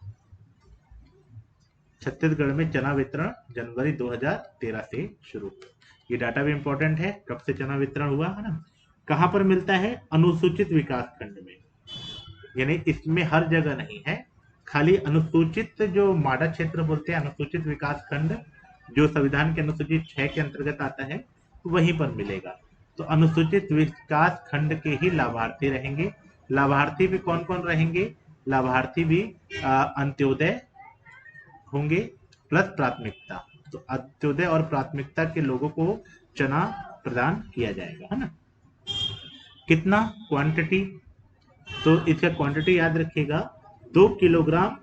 छत्तीसगढ़ में चना वितरण जनवरी 2013 से शुरू हुआ। ये डाटा भी इंपॉर्टेंट है, कब से चना वितरण हुआ, है ना। कहां पर मिलता है? अनुसूचित विकास खंड में, यानी इसमें हर जगह नहीं है, खाली अनुसूचित, जो माडा क्षेत्र बोलते हैं, अनुसूचित विकास खंड, जो संविधान के अनुसूचित 6 के अंतर्गत आता है, वहीं पर मिलेगा। तो अनुसूचित विकास खंड के ही लाभार्थी रहेंगे। लाभार्थी भी कौन कौन रहेंगे? लाभार्थी भी अंत्योदय होंगे प्लस प्राथमिकता। तो अंत्योदय और प्राथमिकता के लोगों को चना प्रदान किया जाएगा, है ना। कितना क्वांटिटी? तो इसका क्वांटिटी याद रखिएगा, 2 किलोग्राम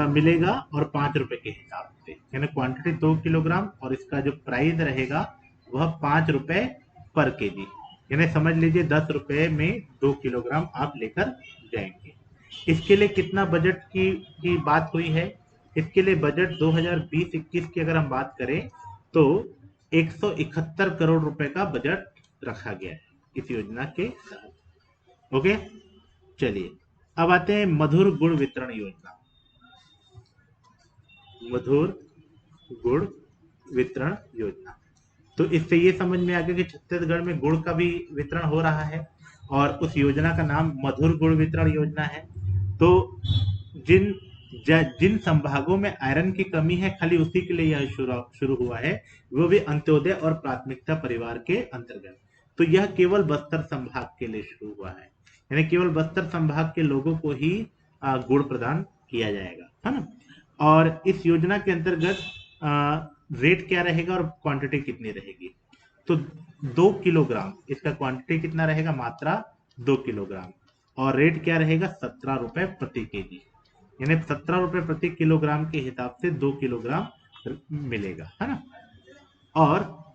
मिलेगा और 5 रुपए के हिसाब से, यानी क्वांटिटी 2 किलोग्राम और इसका जो प्राइस रहेगा वह 5 रुपए पर केजी, यानी समझ लीजिए 10 रुपए में 2 किलोग्राम आप लेकर जाएंगे। इसके लिए कितना बजट की बात हुई है? इसके लिए बजट 2020-21 की अगर हम बात करें तो 171 करोड़ रुपए का बजट रखा गया है इस योजना के तहत। ओके, चलिए अब आते हैं मधुर गुड़ वितरण योजना। मधुर गुड़ वितरण योजना, तो इससे ये समझ में आ गया कि छत्तीसगढ़ में गुड़ का भी वितरण हो रहा है और उस योजना का नाम मधुर गुड़ वितरण योजना है। तो जिन जिन संभागों में आयरन की कमी है, खाली उसी के लिए यह शुरू हुआ है, वो भी अंत्योदय और प्राथमिकता परिवार के अंतर्गत। तो यह केवल बस्तर संभाग के लिए शुरू हुआ है, यानी केवल बस्तर संभाग के लोगों को ही गुड़ प्रदान किया जाएगा, है ना। और इस योजना के अंतर्गत रेट क्या रहेगा और क्वांटिटी कितनी रहेगी? तो 2 किलोग्राम, इसका क्वांटिटी कितना रहेगा? मात्रा 2 किलोग्राम, और रेट क्या रहेगा? 17 रुपए प्रति केजी, यानी 17 रुपए प्रति किलोग्राम के हिसाब से 2 किलोग्राम मिलेगा, है ना। और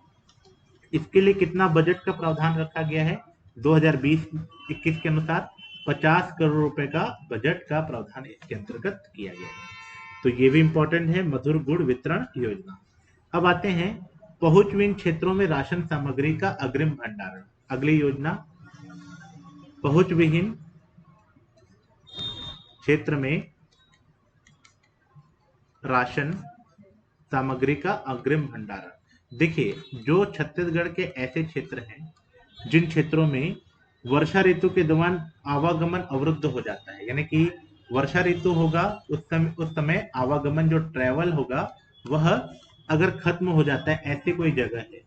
इसके लिए कितना बजट का प्रावधान रखा गया है? 2020-21 के अनुसार 50 करोड़ रुपए का बजट का प्रावधान इसके अंतर्गत किया गया है। तो ये भी इंपॉर्टेंट है, मधुर गुड़ वितरण योजना। अब आते हैं, पहुंचविहीन क्षेत्रों में राशन सामग्री का अग्रिम भंडारण। अगली योजना, पहुंचविहीन क्षेत्र में राशन सामग्री का अग्रिम भंडारण। देखिए, जो छत्तीसगढ़ के ऐसे क्षेत्र हैं जिन क्षेत्रों में वर्षा ऋतु के दौरान आवागमन अवरुद्ध हो जाता है, यानी कि वर्षा ऋतु होगा उस समय आवागमन, जो ट्रैवल होगा, वह अगर खत्म हो जाता है, ऐसी कोई जगह है,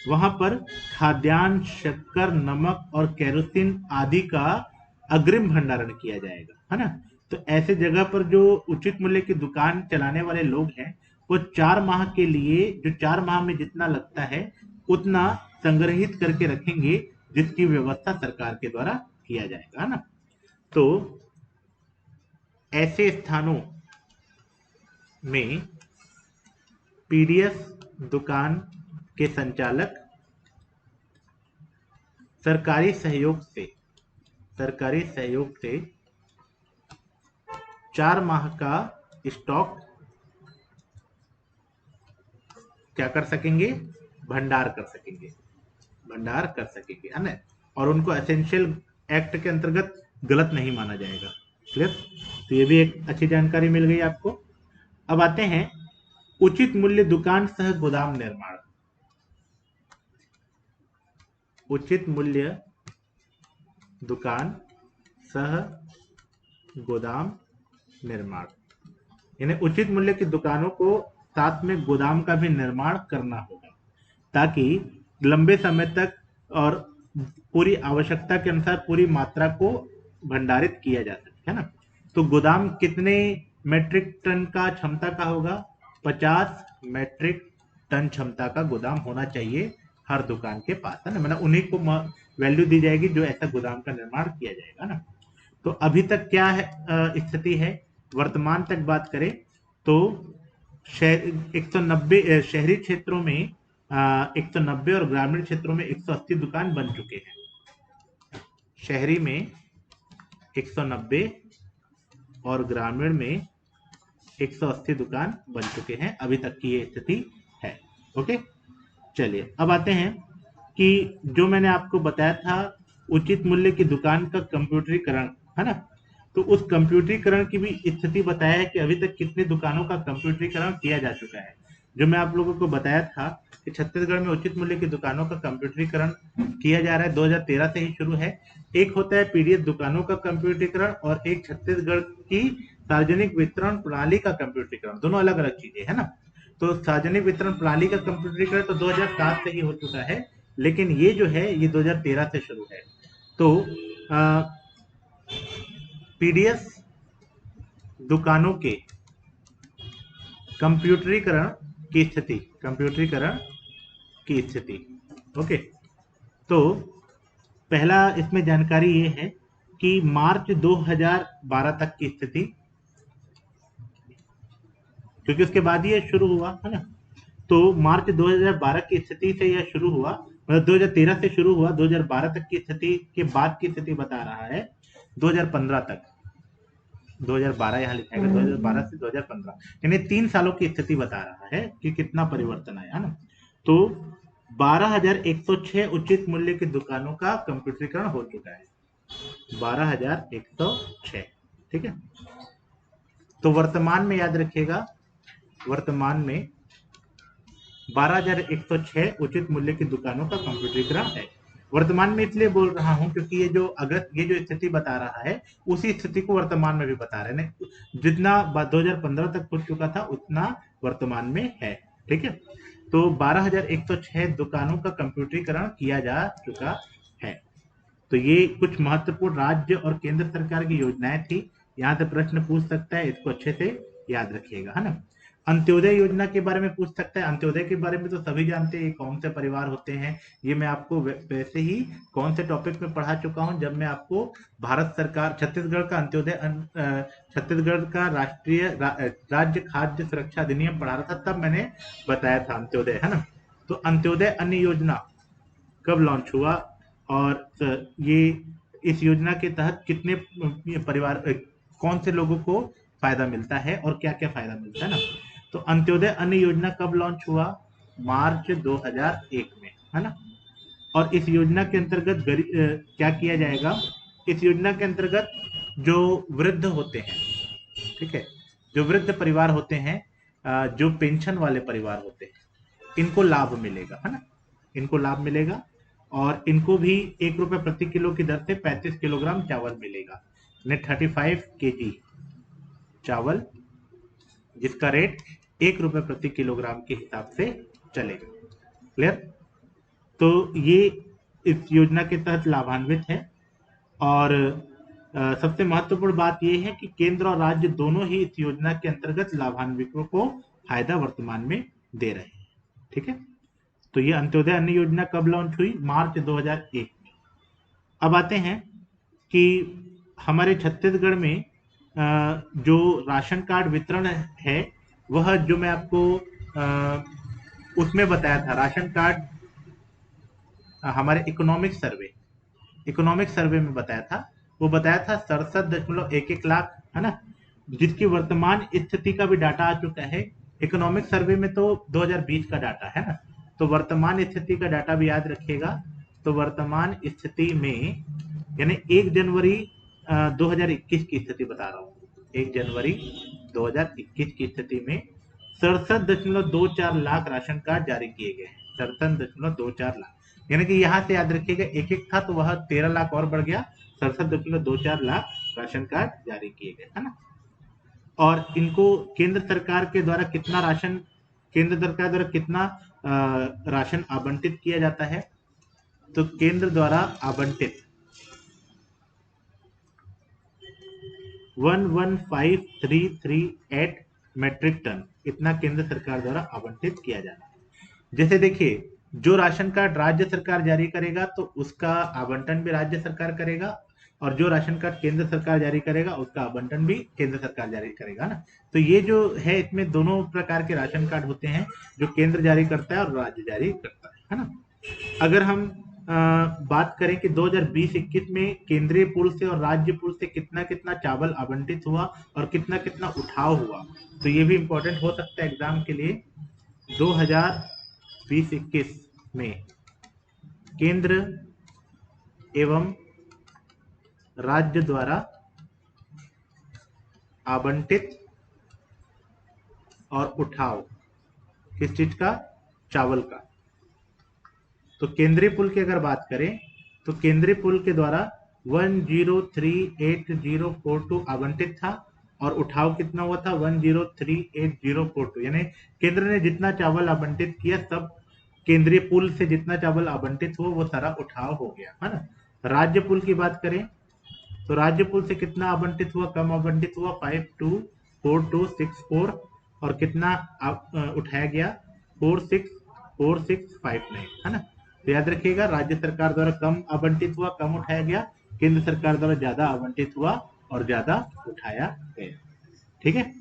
वहां पर खाद्यान्न, शक्कर, नमक और केरोसिन आदि का अग्रिम भंडारण किया जाएगा, है ना। तो ऐसे जगह पर जो उचित मूल्य की दुकान चलाने वाले लोग हैं, वो 4 माह के लिए, जो 4 माह में जितना लगता है उतना संग्रहित करके रखेंगे, जिसकी व्यवस्था सरकार के द्वारा किया जाएगा, है ना। तो ऐसे स्थानों में पीडीएस दुकान के संचालक सरकारी सहयोग से 4 माह का स्टॉक क्या कर सकेंगे? भंडार कर सकेंगे, है ना। और उनको एसेंशियल एक्ट के अंतर्गत गलत नहीं माना जाएगा। क्लियर? तो ये भी एक अच्छी जानकारी मिल गई आपको। अब आते हैं, उचित मूल्य दुकान सह गोदाम निर्माण। उचित मूल्य दुकान सह गोदाम निर्माण, यानी उचित मूल्य की दुकानों को साथ में गोदाम का भी निर्माण करना होगा, ताकि लंबे समय तक और पूरी आवश्यकता के अनुसार पूरी मात्रा को भंडारित किया जा सके, है ना। तो गोदाम कितने मेट्रिक टन का क्षमता का होगा? 50 मेट्रिक टन क्षमता का गोदाम होना चाहिए हर दुकान के पास, है ना। मतलब उन्हीं को वैल्यू दी जाएगी जो ऐसा गोदाम का निर्माण किया जाएगा ना। तो अभी तक क्या है स्थिति है, वर्तमान तक बात करें तो 190 शहरी क्षेत्रों में 190 और ग्रामीण क्षेत्रों में 180 दुकान बन चुके हैं। शहरी में 190 और ग्रामीण में 180 दुकान बन चुके हैं, अभी तक की ये स्थिति है। ओके, चलिए अब आते हैं कि जो मैंने आपको बताया था उचित मूल्य की दुकान का कंप्यूटरीकरण, है ना। तो उस कंप्यूटरीकरण की भी स्थिति बताया है कि अभी तक कितनी दुकानों का कंप्यूटरीकरण किया जा चुका है। जो मैं आप लोगों को बताया था कि छत्तीसगढ़ में उचित मूल्य की दुकानों का कंप्यूटरीकरण किया जा रहा है, 2013 से ही शुरू है। एक होता है पीडीएस दुकानों का कंप्यूटरीकरण और एक छत्तीसगढ़ की सार्वजनिक वितरण प्रणाली का कंप्यूटरीकरण, दोनों अलग अलग चीजें, है ना। तो सार्वजनिक वितरण प्रणाली का कंप्यूटरीकरण तो 2007 से ही हो चुका है, लेकिन ये जो है ये 2013 से शुरू है। तो पीडीएस दुकानों के कंप्यूटरीकरण की स्थिति। ओके, तो पहला इसमें जानकारी ये है कि मार्च 2012 तक की स्थिति, क्योंकि उसके बाद ये शुरू हुआ, है ना। तो मार्च 2012 की स्थिति से यह शुरू हुआ, मतलब 2013 से शुरू हुआ, 2012 तक की स्थिति के बाद की स्थिति बता रहा है 2015 तक। 2012 यहाँ लिखा है, 2012 से 2015 यानी 3 सालों की स्थिति बता रहा है कि कितना परिवर्तन आया, है ना। तो 12,106 उचित मूल्य की दुकानों का कंप्यूटरीकरण हो चुका है, 12,106, ठीक है। तो वर्तमान में याद रखिएगा, वर्तमान में 12,106 उचित मूल्य की दुकानों का कंप्यूटरीकरण है। वर्तमान में इसलिए बोल रहा हूं क्योंकि ये जो स्थिति बता रहा है उसी स्थिति को वर्तमान में भी बता रहे हैं, जितना 2015 तक हो चुका था उतना वर्तमान में है, ठीक है। तो 12,106 दुकानों का कंप्यूटरीकरण किया जा चुका है। तो ये कुछ महत्वपूर्ण राज्य और केंद्र सरकार की योजनाएं थी, यहाँ से प्रश्न पूछ सकता है, इसको अच्छे से याद रखिएगा, है ना। अंत्योदय योजना के बारे में पूछ सकता है। अंत्योदय के बारे में तो सभी जानते हैं, कौन से परिवार होते हैं। ये मैं आपको वैसे ही कौन से टॉपिक में पढ़ा चुका हूं, जब मैं आपको भारत सरकार छत्तीसगढ़ का छत्तीसगढ़ का राज्य खाद्य सुरक्षा अधिनियम पढ़ा रहा था, तब मैंने बताया था अंत्योदय, है ना। तो अंत्योदय अन्न योजना कब लॉन्च हुआ और ये इस योजना के तहत कितने परिवार, कौन से लोगों को फायदा मिलता है और क्या क्या फायदा मिलता है ना। तो अंत्योदय अन्न योजना कब लॉन्च हुआ? मार्च 2001 में, है ना। और इस योजना के अंतर्गत क्या किया जाएगा? इस योजना के अंतर्गत जो वृद्ध होते हैं, ठीक है, जो वृद्ध परिवार होते हैं, जो पेंशन वाले परिवार होते हैं, इनको लाभ मिलेगा, है ना। इनको लाभ मिलेगा और इनको भी 1 रुपए प्रति किलो की दर से 35 किलोग्राम चावल मिलेगा, 35 केजी चावल, जिसका रेट 1 रुपए प्रति किलोग्राम के हिसाब से चलेगा। क्लियर? तो ये इस योजना के तहत लाभान्वित है। और सबसे महत्वपूर्ण बात यह है कि केंद्र और राज्य दोनों ही इस योजना के अंतर्गत लाभान्वितों को फायदा वर्तमान में दे रहे हैं, ठीक है। तो ये अंत्योदय अन्न योजना कब लॉन्च हुई? मार्च 2001 में। अब आते हैं कि हमारे छत्तीसगढ़ में जो राशन कार्ड वितरण है, वह जो मैं आपको उसमें बताया था, राशन कार्ड हमारे इकोनॉमिक सर्वे में बताया था, वो बताया था 67.11 लाख, है ना, जिसकी वर्तमान स्थिति का भी डाटा आ चुका है। इकोनॉमिक सर्वे में तो 2020 का डाटा है ना, तो वर्तमान स्थिति का डाटा भी याद रखिएगा। तो वर्तमान स्थिति में यानी 1 जनवरी 2021 की स्थिति बता रहा हूँ, 1 जनवरी 2021 की स्थिति में 67.24 लाख राशन कार्ड जारी किए गए हैं, 67.24 लाख। यानी कि यहाँ से याद रखिएगा, एक था तो वह 13 लाख और बढ़ गया, 67.24 लाख राशन कार्ड जारी किए गए, है ना। और इनको केंद्र सरकार द्वारा कितना राशन आवंटित किया जाता है? तो केंद्र द्वारा आवंटित 115338 मेट्रिक टन इतना केंद्र सरकार द्वारा आवंटित किया जाना है। जैसे देखिए, जो राशन कार्ड राज्य सरकार जारी करेगा तो उसका आवंटन भी राज्य सरकार करेगा, और जो राशन कार्ड केंद्र सरकार जारी करेगा उसका आवंटन भी केंद्र सरकार जारी करेगा ना। तो ये जो है, इसमें दोनों प्रकार के राशन कार्ड होते हैं, जो केंद्र जारी करता है और राज्य जारी करता है ना। अगर हम बात करें कि 2020-21 में केंद्रीय पूल से और राज्य पूल से कितना कितना चावल आवंटित हुआ और कितना कितना उठाव हुआ, तो ये भी इंपॉर्टेंट हो सकता है एग्जाम के लिए। 2020-21 में केंद्र एवं राज्य द्वारा आवंटित और उठाव किस चीज का? चावल का। तो केंद्रीय पुल की अगर बात करें तो केंद्रीय पुल के द्वारा 1038,042 आवंटित था और उठाव कितना हुआ था? 1038,042। यानी केंद्र ने जितना चावल आवंटित किया, सब केंद्रीय पुल से जितना चावल आवंटित हुआ वो सारा उठाव हो गया, है ना। राज्य पुल की बात करें तो राज्य पुल से कितना आवंटित हुआ? कम आवंटित हुआ, 524264, और कितना उठाया गया? 464659, है ना। तो याद रखिएगा, राज्य सरकार द्वारा कम आवंटित हुआ, कम उठाया गया, केंद्र सरकार द्वारा ज्यादा आवंटित हुआ और ज्यादा उठाया गया। ठीक है।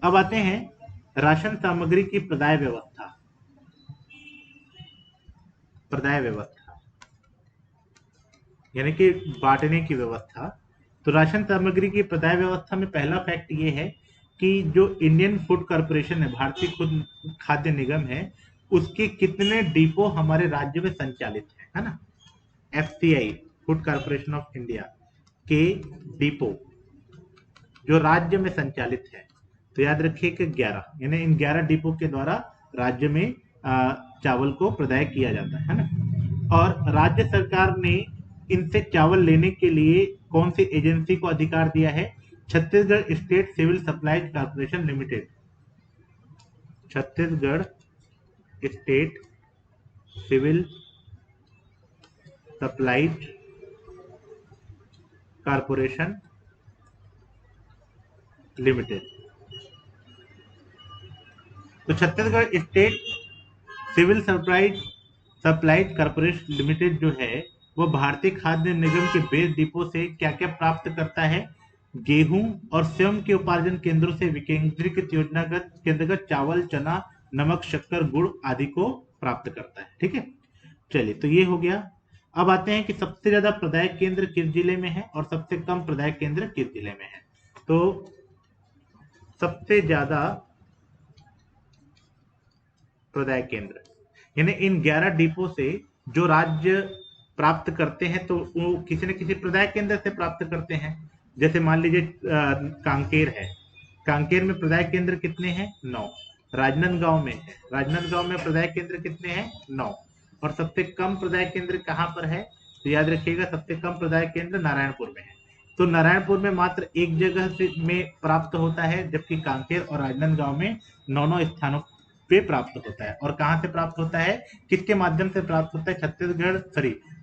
अब आते हैं राशन सामग्री की प्रदाय व्यवस्था। प्रदाय व्यवस्था यानी कि बांटने की व्यवस्था। तो राशन सामग्री की प्रदाय व्यवस्था में पहला फैक्ट ये है कि जो इंडियन फूड कॉर्पोरेशन है, भारतीय खुद खाद्य निगम है, उसके कितने डिपो हमारे राज्य में संचालित है ना। FCI, food corporation of India के डिपो जो राज्य में संचालित है, तो याद रखिए कि 11, यानी इन 11 डिपो के द्वारा राज्य में चावल को प्रदाय किया जाता है ना। और राज्य सरकार ने इनसे चावल लेने के लिए कौन सी एजेंसी को अधिकार दिया है? Chhattisgarh state civil supplies corporation limited. Chhattisgarh state civil supplies corporation limited. तो Chhattisgarh state civil supplies corporation limited जो है, वो भारतीय खाद्य निगम के बेस डिपो से क्या क्या प्राप्त करता है? गेहूं और स्वयं के उपार्जन केंद्रों से विकेंद्रीकृत योजना के अंतर्गत चावल, चना, नमक, शक्कर, गुड़ आदि को प्राप्त करता है। ठीक है, चलिए, तो ये हो गया। अब आते हैं कि सबसे ज्यादा प्रदाय केंद्र किस जिले में है और सबसे कम प्रदाय केंद्र किस जिले में है। तो सबसे ज्यादा प्रदाय केंद्र, यानी इन 11 डिपो से जो राज्य प्राप्त करते हैं, तो वो किसी न किसी प्रदाय केंद्र से प्राप्त करते हैं। जैसे मान लीजिए कांकेर है, कांकेर में प्रदाय केंद्र कितने हैं? 9। राजनांदगांव में है, राजनांदगांव में प्रदाय केंद्र कितने हैं? 9। और सबसे कम प्रदाय केंद्र कहाँ पर है? तो याद रखिएगा, सबसे कम प्रदाय केंद्र नारायणपुर में है। तो नारायणपुर में मात्र एक जगह से में प्राप्त होता है, जबकि कांकेर और राजनांदगांव में 9 स्थानों पे प्राप्त होता है। और कहाँ से प्राप्त होता है? किसके माध्यम से प्राप्त होता है? छत्तीसगढ़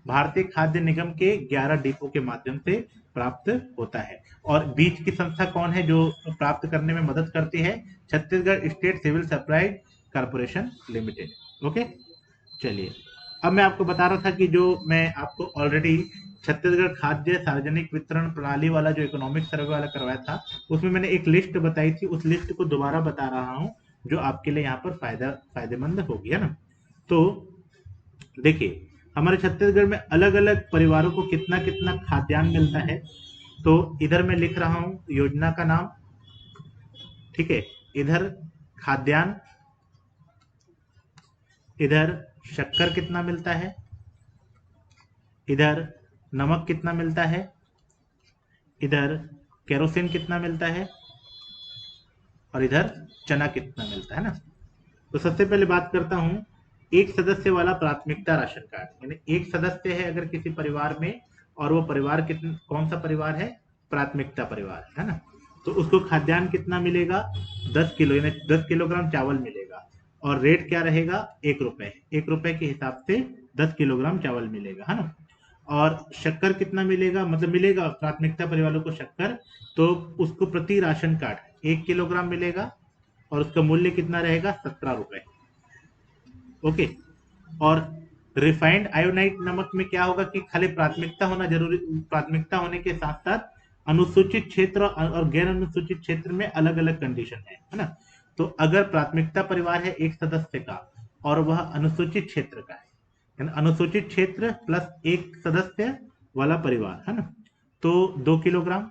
भारतीय खाद्य निगम के 11 डिपो के माध्यम से प्राप्त होता है। और बीच की संस्था कौन है जो प्राप्त करने में मदद करती है? Chhattisgarh state civil supply corporation limited. Okay, चलिए, अब मैं आपको बता रहा था कि जो मैं आपको ऑलरेडी छत्तीसगढ़ खाद्य सार्वजनिक वितरण प्रणाली वाला जो इकोनॉमिक सर्वे वाला करवाया था, उसमें मैंने एक लिस्ट बताई थी, उस लिस्ट को दोबारा बता रहा हूं, जो आपके लिए यहाँ पर फायदेमंद होगी, है ना। तो देखिए, हमारे छत्तीसगढ़ में अलग अलग परिवारों को कितना कितना खाद्यान्न मिलता है। तो इधर मैं लिख रहा हूं योजना का नाम, ठीक है। इधर खाद्यान्न, इधर शक्कर कितना मिलता है, इधर नमक कितना मिलता है, इधर केरोसिन कितना मिलता है, और इधर चना कितना मिलता है ना। तो सबसे पहले बात करता हूं एक सदस्य वाला प्राथमिकता राशन कार्ड, यानी एक सदस्य है अगर किसी परिवार में, और वो परिवार कौन सा परिवार है? प्राथमिकता परिवार, है ना। तो उसको खाद्यान्न कितना मिलेगा? 10 किलो, यानी 10 किलोग्राम चावल मिलेगा। और रेट क्या रहेगा? 1 रुपए, 1 रुपए के हिसाब से 10 किलोग्राम चावल मिलेगा, है ना। और शक्कर कितना मिलेगा, मतलब मिलेगा प्राथमिकता परिवारों को शक्कर, तो उसको प्रति राशन कार्ड 1 किलोग्राम मिलेगा और उसका मूल्य कितना रहेगा, 17 रुपए। ओके। और रिफाइंड आयोनाइट नमक में क्या होगा कि खाली प्राथमिकता होना जरूरी, प्राथमिकता होने के साथ साथ अनुसूचित क्षेत्र और गैर अनुसूचित क्षेत्र में अलग अलग कंडीशन है ना। तो अगर प्राथमिकता परिवार है एक सदस्य का और वह अनुसूचित क्षेत्र का है, यानी अनुसूचित क्षेत्र प्लस एक सदस्य वाला परिवार है ना, तो 2 किलोग्राम।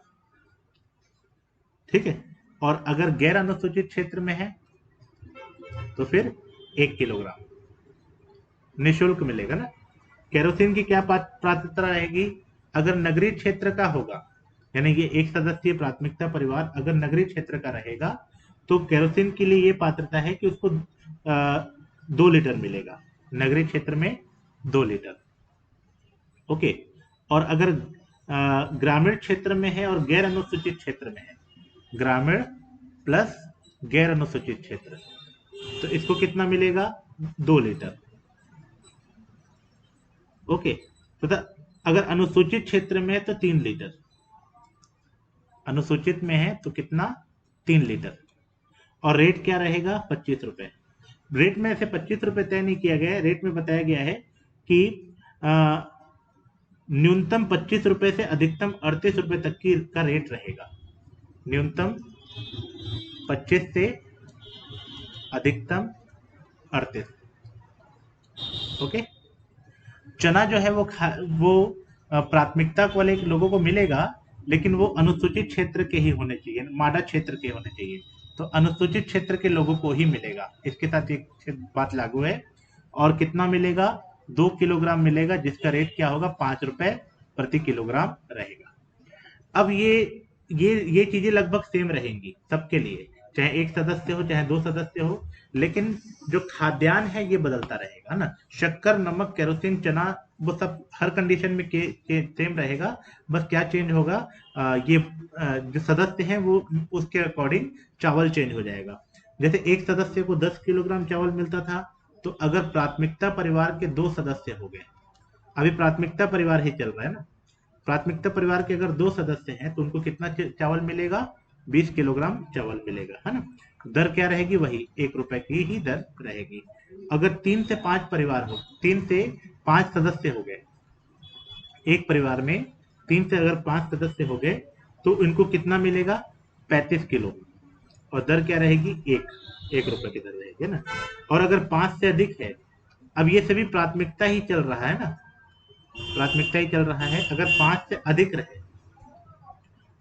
ठीक है। और अगर गैर अनुसूचित क्षेत्र में है तो फिर 1 किलोग्राम निःशुल्क मिलेगा ना। केरोसिन की क्या पात्रता रहेगी, अगर नगरीय क्षेत्र का होगा, यानी कि एक सदस्यीय प्राथमिकता परिवार अगर नगरीय क्षेत्र का रहेगा तो केरोसिन के लिए ये पात्रता है कि उसको 2 लीटर मिलेगा, नगरीय क्षेत्र में 2 लीटर। ओके। और अगर ग्रामीण क्षेत्र में है और गैर अनुसूचित क्षेत्र में है, ग्रामीण प्लस गैर अनुसूचित क्षेत्र, तो इसको कितना मिलेगा, 2 लीटर। ओके। तो अगर अनुसूचित क्षेत्र में है तो 3 लीटर, अनुसूचित में है तो कितना, 3 लीटर। और रेट क्या रहेगा, 25 रुपए। रेट में से 25 रुपए तय नहीं किया गया है, रेट में बताया गया है कि न्यूनतम 25 रुपए से अधिकतम 38 रुपए तक की का रेट रहेगा। न्यूनतम 25 से अधिकतम 38। ओके। चना जो है वो प्राथमिकता वाले लोगों को मिलेगा, लेकिन वो अनुसूचित क्षेत्र के ही होने चाहिए, माडा क्षेत्र के होने चाहिए, तो अनुसूचित क्षेत्र के लोगों को ही मिलेगा। इसके साथ एक बात लागू है। और कितना मिलेगा, 2 किलोग्राम मिलेगा, जिसका रेट क्या होगा, 5 रुपए प्रति किलोग्राम रहेगा। अब ये चीजें लगभग सेम रहेंगी सबके लिए, चाहे एक सदस्य हो चाहे 2 सदस्य हो, लेकिन जो खाद्यान्न है ये बदलता रहेगा ना। शक्कर, नमक, केरोसिन, चना, वो सब हर कंडीशन में सेम रहेगा। बस क्या चेंज होगा, जो सदस्य हैं वो उसके अकॉर्डिंग चावल चेंज हो जाएगा। जैसे एक सदस्य को 10 किलोग्राम चावल मिलता था, तो अगर प्राथमिकता परिवार के 2 सदस्य हो गए, अभी प्राथमिकता परिवार ही चल रहा है ना, प्राथमिकता परिवार के अगर 2 सदस्य हैं तो उनको कितना चावल मिलेगा, 20 किलोग्राम चावल मिलेगा, है ना। दर क्या रहेगी, वही 1 रुपए की ही दर रहेगी। अगर 3 से 5 परिवार हो, 3 से 5 सदस्य हो गए एक परिवार में, 3 से अगर 5 सदस्य हो गए तो इनको कितना मिलेगा, 35 किलो, और दर क्या रहेगी, 1 रुपए की दर रहेगी ना। और अगर 5 से अधिक है, अब ये सभी प्राथमिकता ही चल रहा है ना, प्राथमिकता ही चल रहा है। अगर 5 से अधिक रहे,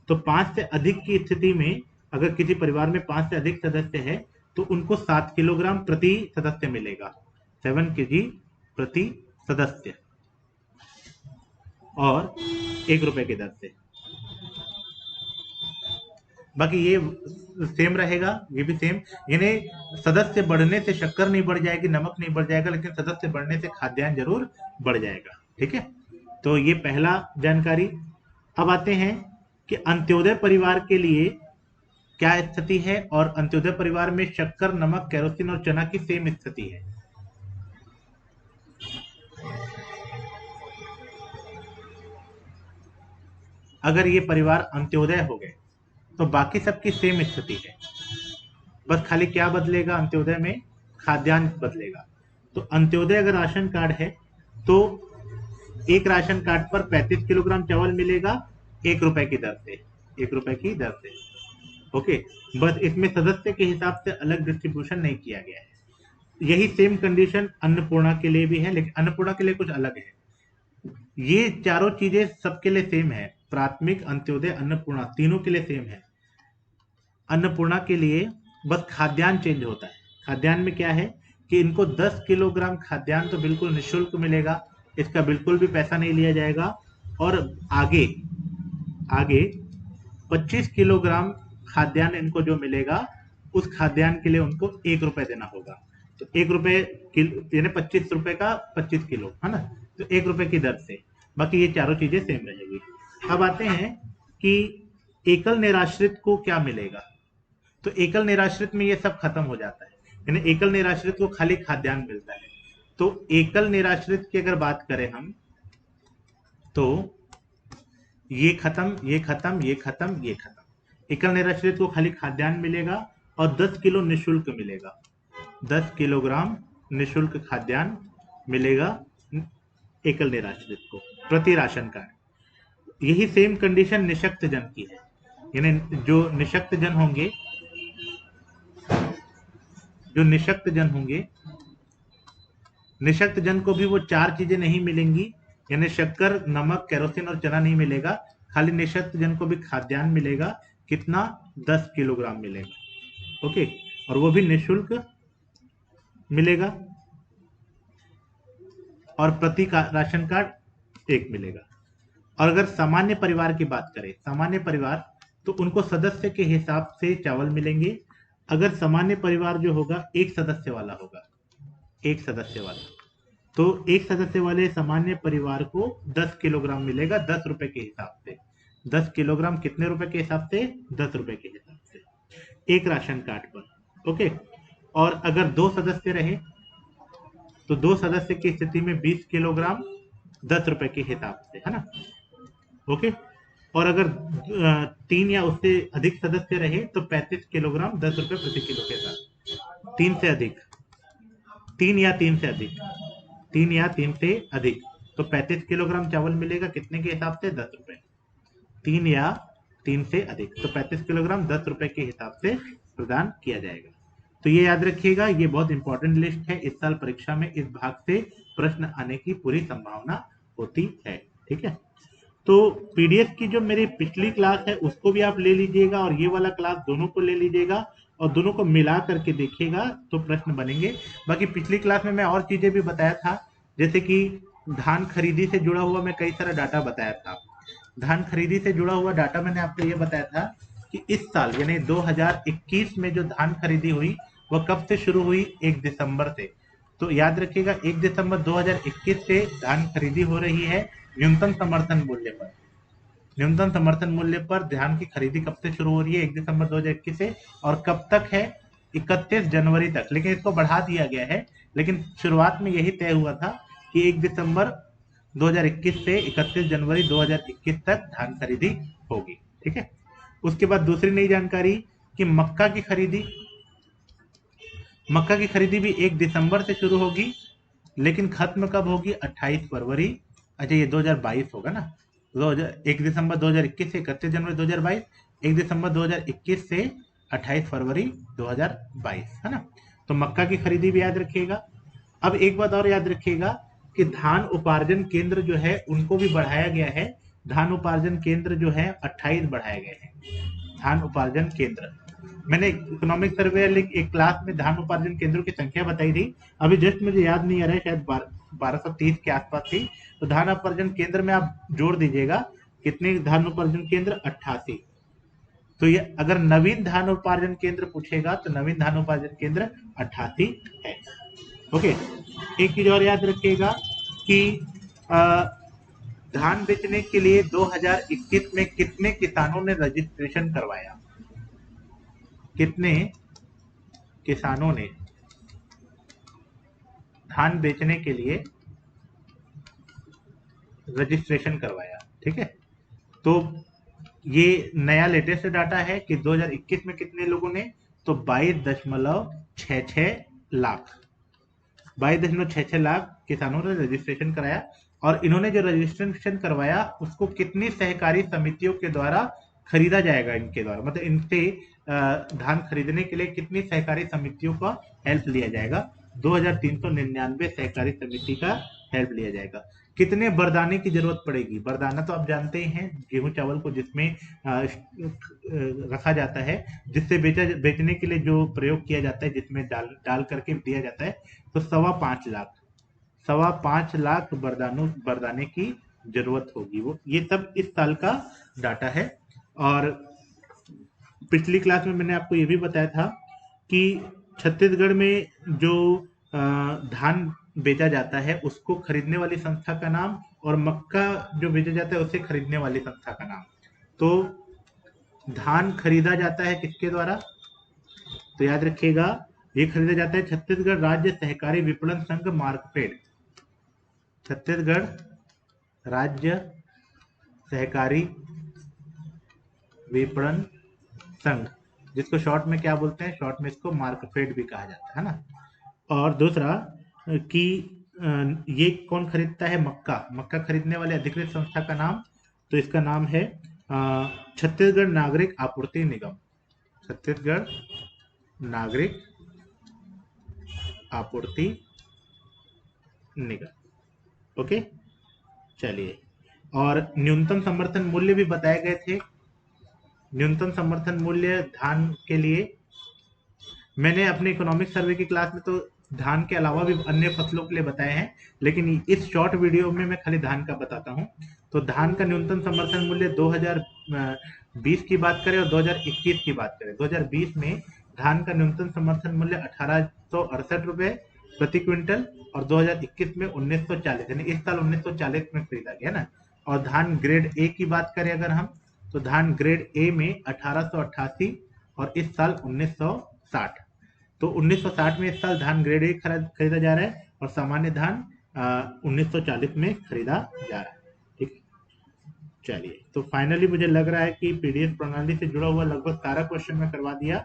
तो 5 से अधिक की स्थिति में अगर किसी परिवार में 5 से अधिक सदस्य है तो उनको 7 किलोग्राम प्रति सदस्य मिलेगा, 7 kg प्रति सदस्य, और 1 रुपए की दर से। बाकी ये सेम रहेगा, ये भी सेम, यानी सदस्य बढ़ने से शक्कर नहीं बढ़ जाएगी, नमक नहीं बढ़ जाएगा, लेकिन सदस्य बढ़ने से खाद्यान्न जरूर बढ़ जाएगा। ठीक है। तो ये पहला जानकारी। अब आते हैं कि अंत्योदय परिवार के लिए क्या स्थिति है, और अंत्योदय परिवार में शक्कर, नमक, केरोसिन और चना की सेम स्थिति है। अगर ये परिवार अंत्योदय हो गए तो बाकी सबकी सेम स्थिति है, बस खाली क्या बदलेगा, अंत्योदय में खाद्यान्न बदलेगा। तो अंत्योदय अगर राशन कार्ड है तो एक राशन कार्ड पर 35 किलोग्राम चावल मिलेगा, 1 रुपए की दर से, 1 रुपए की दर से। ओके। बस इसमें सदस्य के हिसाब से अलग डिस्ट्रीब्यूशन नहीं किया गया है। यही सेम कंडीशन अन्नपूर्णा के लिए भी है, लेकिन अन्नपूर्णा के लिए कुछ अलग है। ये चारों चीजें सबके लिए सेम है, प्राथमिक, अंत्योदय, अन्नपूर्णा, तीनों के लिए सेम है। अन्नपूर्णा के लिए बस खाद्यान्न चेंज होता है। खाद्यान्न में क्या है कि इनको 10 किलोग्राम खाद्यान्न तो बिल्कुल निःशुल्क मिलेगा, इसका बिल्कुल भी पैसा नहीं लिया जाएगा। और आगे आगे 25 किलोग्राम खाद्यान्न इनको जो मिलेगा, उस खाद्यान्न के लिए उनको 1 रुपए देना होगा। तो 1 रुपए किलो, यानी 25 रुपए का 25 किलो, है ना, तो 1 रुपए की दर से। बाकी ये चारों चीजें सेम रहेगी। अब आते हैं कि एकल निराश्रित को क्या मिलेगा। तो एकल निराश्रित में ये सब खत्म हो जाता है, यानी एकल निराश्रित को खाली खाद्यान्न मिलता है। तो एकल निराश्रित की अगर बात करें हम, तो ये खत्म, ये खत्म, ये खत्म, ये खत्म। एकल निराश्रित को खाली खाद्यान्न मिलेगा और 10 किलो निःशुल्क मिलेगा। 10 किलोग्राम निःशुल्क खाद्यान्न मिलेगा एकल निराश्रित को प्रति राशन कार्ड। यही सेम कंडीशन निशक्त जन की है, यानी जो निशक्त जन होंगे, जो निशक्त जन होंगे, निशक्त जन को भी वो 4 चीजें नहीं मिलेंगी, यानी शक्कर, नमक, केरोसिन और चना नहीं मिलेगा। खाली निशक्त जन को भी खाद्यान्न मिलेगा। कितना? 10 किलोग्राम मिलेगा। ओके, और वो भी निःशुल्क मिलेगा और प्रति राशन कार्ड एक मिलेगा। और अगर सामान्य परिवार की बात करें, सामान्य परिवार, तो उनको सदस्य के हिसाब से चावल मिलेंगे। अगर सामान्य परिवार जो होगा एक सदस्य वाला होगा, एक सदस्य वाला, तो एक सदस्य वाले सामान्य परिवार को 10 किलोग्राम मिलेगा 10 रुपए के हिसाब से। 10 किलोग्राम कितने रुपए के हिसाब से? 10 रुपए के हिसाब से एक राशन कार्ड पर। ओके, और अगर 2 सदस्य रहे तो 2 सदस्य की स्थिति में 20 किलोग्राम 10 रुपए के हिसाब से, है ना। ओके, और अगर 3 या उससे अधिक सदस्य रहे तो 35 किलोग्राम 10 रुपए प्रति किलो के साथ। 3 से अधिक, 3 या 3 से अधिक, 3 या 3 से अधिक, तो 35 किलोग्राम चावल मिलेगा कितने के हिसाब से? 10 रुपए। 3 या 3 से अधिक, तो 35 किलोग्राम 10 रुपए के हिसाब से प्रदान किया जाएगा। तो ये याद रखिएगा, ये बहुत इंपॉर्टेंट लिस्ट है। इस साल परीक्षा में इस भाग से प्रश्न आने की पूरी संभावना होती है। ठीक है, तो पीडीएफ की जो मेरी पिछली क्लास है उसको भी आप ले लीजिएगा और ये वाला क्लास दोनों को ले लीजिएगा और दोनों को मिला करके देखिएगा तो प्रश्न बनेंगे। बाकी पिछली क्लास में मैं और चीजें भी बताया था, जैसे कि धान खरीदी से जुड़ा हुआ मैं कई सारा डाटा बताया था। धान खरीदी से जुड़ा हुआ डाटा मैंने आपको ये बताया था कि इस साल यानी 2021 में जो धान खरीदी हुई वह कब से शुरू हुई? 1 दिसंबर से। तो याद रखिएगा 1 दिसंबर 2021 से धान खरीदी हो रही है न्यूनतम समर्थन मूल्य पर। न्यूनतम समर्थन मूल्य पर धान की खरीदी कब से शुरू हो रही है? 1 दिसंबर 2021 से, और कब तक है? 31 जनवरी तक। लेकिन इसको बढ़ा दिया गया है, लेकिन शुरुआत में यही तय हुआ था कि 1 दिसंबर 2021 से 31 जनवरी 2021 तक धान खरीदी होगी। ठीक है, उसके बाद दूसरी नई जानकारी कि मक्का की खरीदी, मक्का की खरीदी भी 1 दिसंबर से शुरू होगी, लेकिन खत्म कब होगी? 28 फरवरी। अच्छा, ये 2022 होगा ना। 1 दिसंबर 2021 से 31 जनवरी 2022, 1 दिसंबर 2021 से 28 फरवरी 2022, है ना। तो मक्का की खरीदी भी याद रखिएगा। अब एक बात और याद रखिएगा कि धान उपार्जन केंद्र जो है उनको भी बढ़ाया गया है। धान उपार्जन केंद्र जो है 28 बढ़ाए गए हैं। धान उपार्जन केंद्र, मैंने इकोनॉमिक सर्वे एक क्लास में धान उपार्जन केंद्रों की संख्या बताई थी, अभी जस्ट मुझे याद नहीं आ रहा है, शायद 1230 के आसपास थी। तो धान उपार्जन केंद्र में आप जोड़ दीजिएगा कितने धान उपार्जन केंद्र? 88। तो ये अगर नवीन धान उपार्जन केंद्र पूछेगा तो नवीन धान उपार्जन केंद्र 88 है। ओके, एक चीज और याद रखिएगा कि धान बेचने के लिए 2021 में कितने किसानों ने रजिस्ट्रेशन करवाया? कितने किसानों ने धान बेचने के लिए रजिस्ट्रेशन करवाया? ठीक है, तो ये नया लेटेस्ट डाटा है कि 2021 में कितने लोगों ने, तो 22.66 लाख, 22.66 लाख किसानों ने रजिस्ट्रेशन कराया। और इन्होंने जो रजिस्ट्रेशन करवाया उसको कितनी सहकारी समितियों के द्वारा खरीदा जाएगा? इनके द्वारा, मतलब इनसे धान खरीदने के लिए कितनी सहकारी समितियों का हेल्प लिया जाएगा? 2399 सहकारी समिति का हेल्प लिया जाएगा। कितने बरदाने की जरूरत पड़ेगी? बरदाना तो आप जानते ही हैं, गेहूं चावल को जिसमें रखा जाता है, जिससे बेचने के लिए जो प्रयोग किया जाता है, जिसमें डाल करके दिया जाता है, तो 5.25 लाख बरदाने की जरूरत होगी। वो ये सब इस साल का डाटा है। और पिछली क्लास में मैंने आपको ये भी बताया था कि छत्तीसगढ़ में जो धान बेचा जाता है उसको खरीदने वाली संस्था का नाम, और मक्का जो बेचा जाता है उसे खरीदने वाली संस्था का नाम। तो धान खरीदा जाता है किसके द्वारा? तो याद रखिएगा, ये खरीदा जाता है छत्तीसगढ़ राज्य सहकारी विपणन संघ मार्कफेड। छत्तीसगढ़ राज्य सहकारी विपणन संघ, जिसको शॉर्ट में क्या बोलते हैं, शॉर्ट में इसको मार्कफेड भी कहा जाता है ना। और दूसरा कि ये कौन खरीदता है, मक्का, मक्का खरीदने वाले अधिकृत संस्था का नाम, तो इसका नाम है छत्तीसगढ़ नागरिक आपूर्ति निगम, छत्तीसगढ़ नागरिक आपूर्ति निगम। ओके, चलिए। और न्यूनतम समर्थन मूल्य भी बताए गए थे। न्यूनतम समर्थन मूल्य धान के लिए, मैंने अपने इकोनॉमिक सर्वे की क्लास में तो धान के अलावा भी अन्य फसलों के लिए बताए हैं, लेकिन इस शॉर्ट वीडियो में मैं खाली धान का बताता हूं। तो धान का न्यूनतम समर्थन मूल्य 2020 की बात करें और 2021 की बात करें, 2020 में धान का न्यूनतम समर्थन मूल्य 1868 रुपए प्रति क्विंटल और 2021 में 1940, यानी इस साल 1940 में खरीदा गया ना। और धान ग्रेड ए की बात करें अगर हम, तो धान ग्रेड ए में 1888 और इस साल 1960। तो 1960 में इस साल धान ग्रेड ए खरीदा जा रहा है और सामान्य धान 1940 में खरीदा जा रहा है। ठीक, चलिए। तो फाइनली मुझे लग रहा है कि पीडीएफ प्रणाली से जुड़ा हुआ लगभग सारा क्वेश्चन मैं करवा दिया,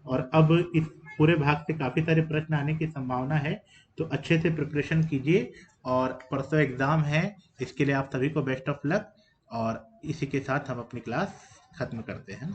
और अब इस पूरे भाग से काफी सारे प्रश्न आने की संभावना है। तो अच्छे से प्रिपरेशन कीजिए, और परसों एग्जाम है, इसके लिए आप सभी को बेस्ट ऑफ लक। और इसी के साथ हम अपनी क्लास खत्म करते हैं।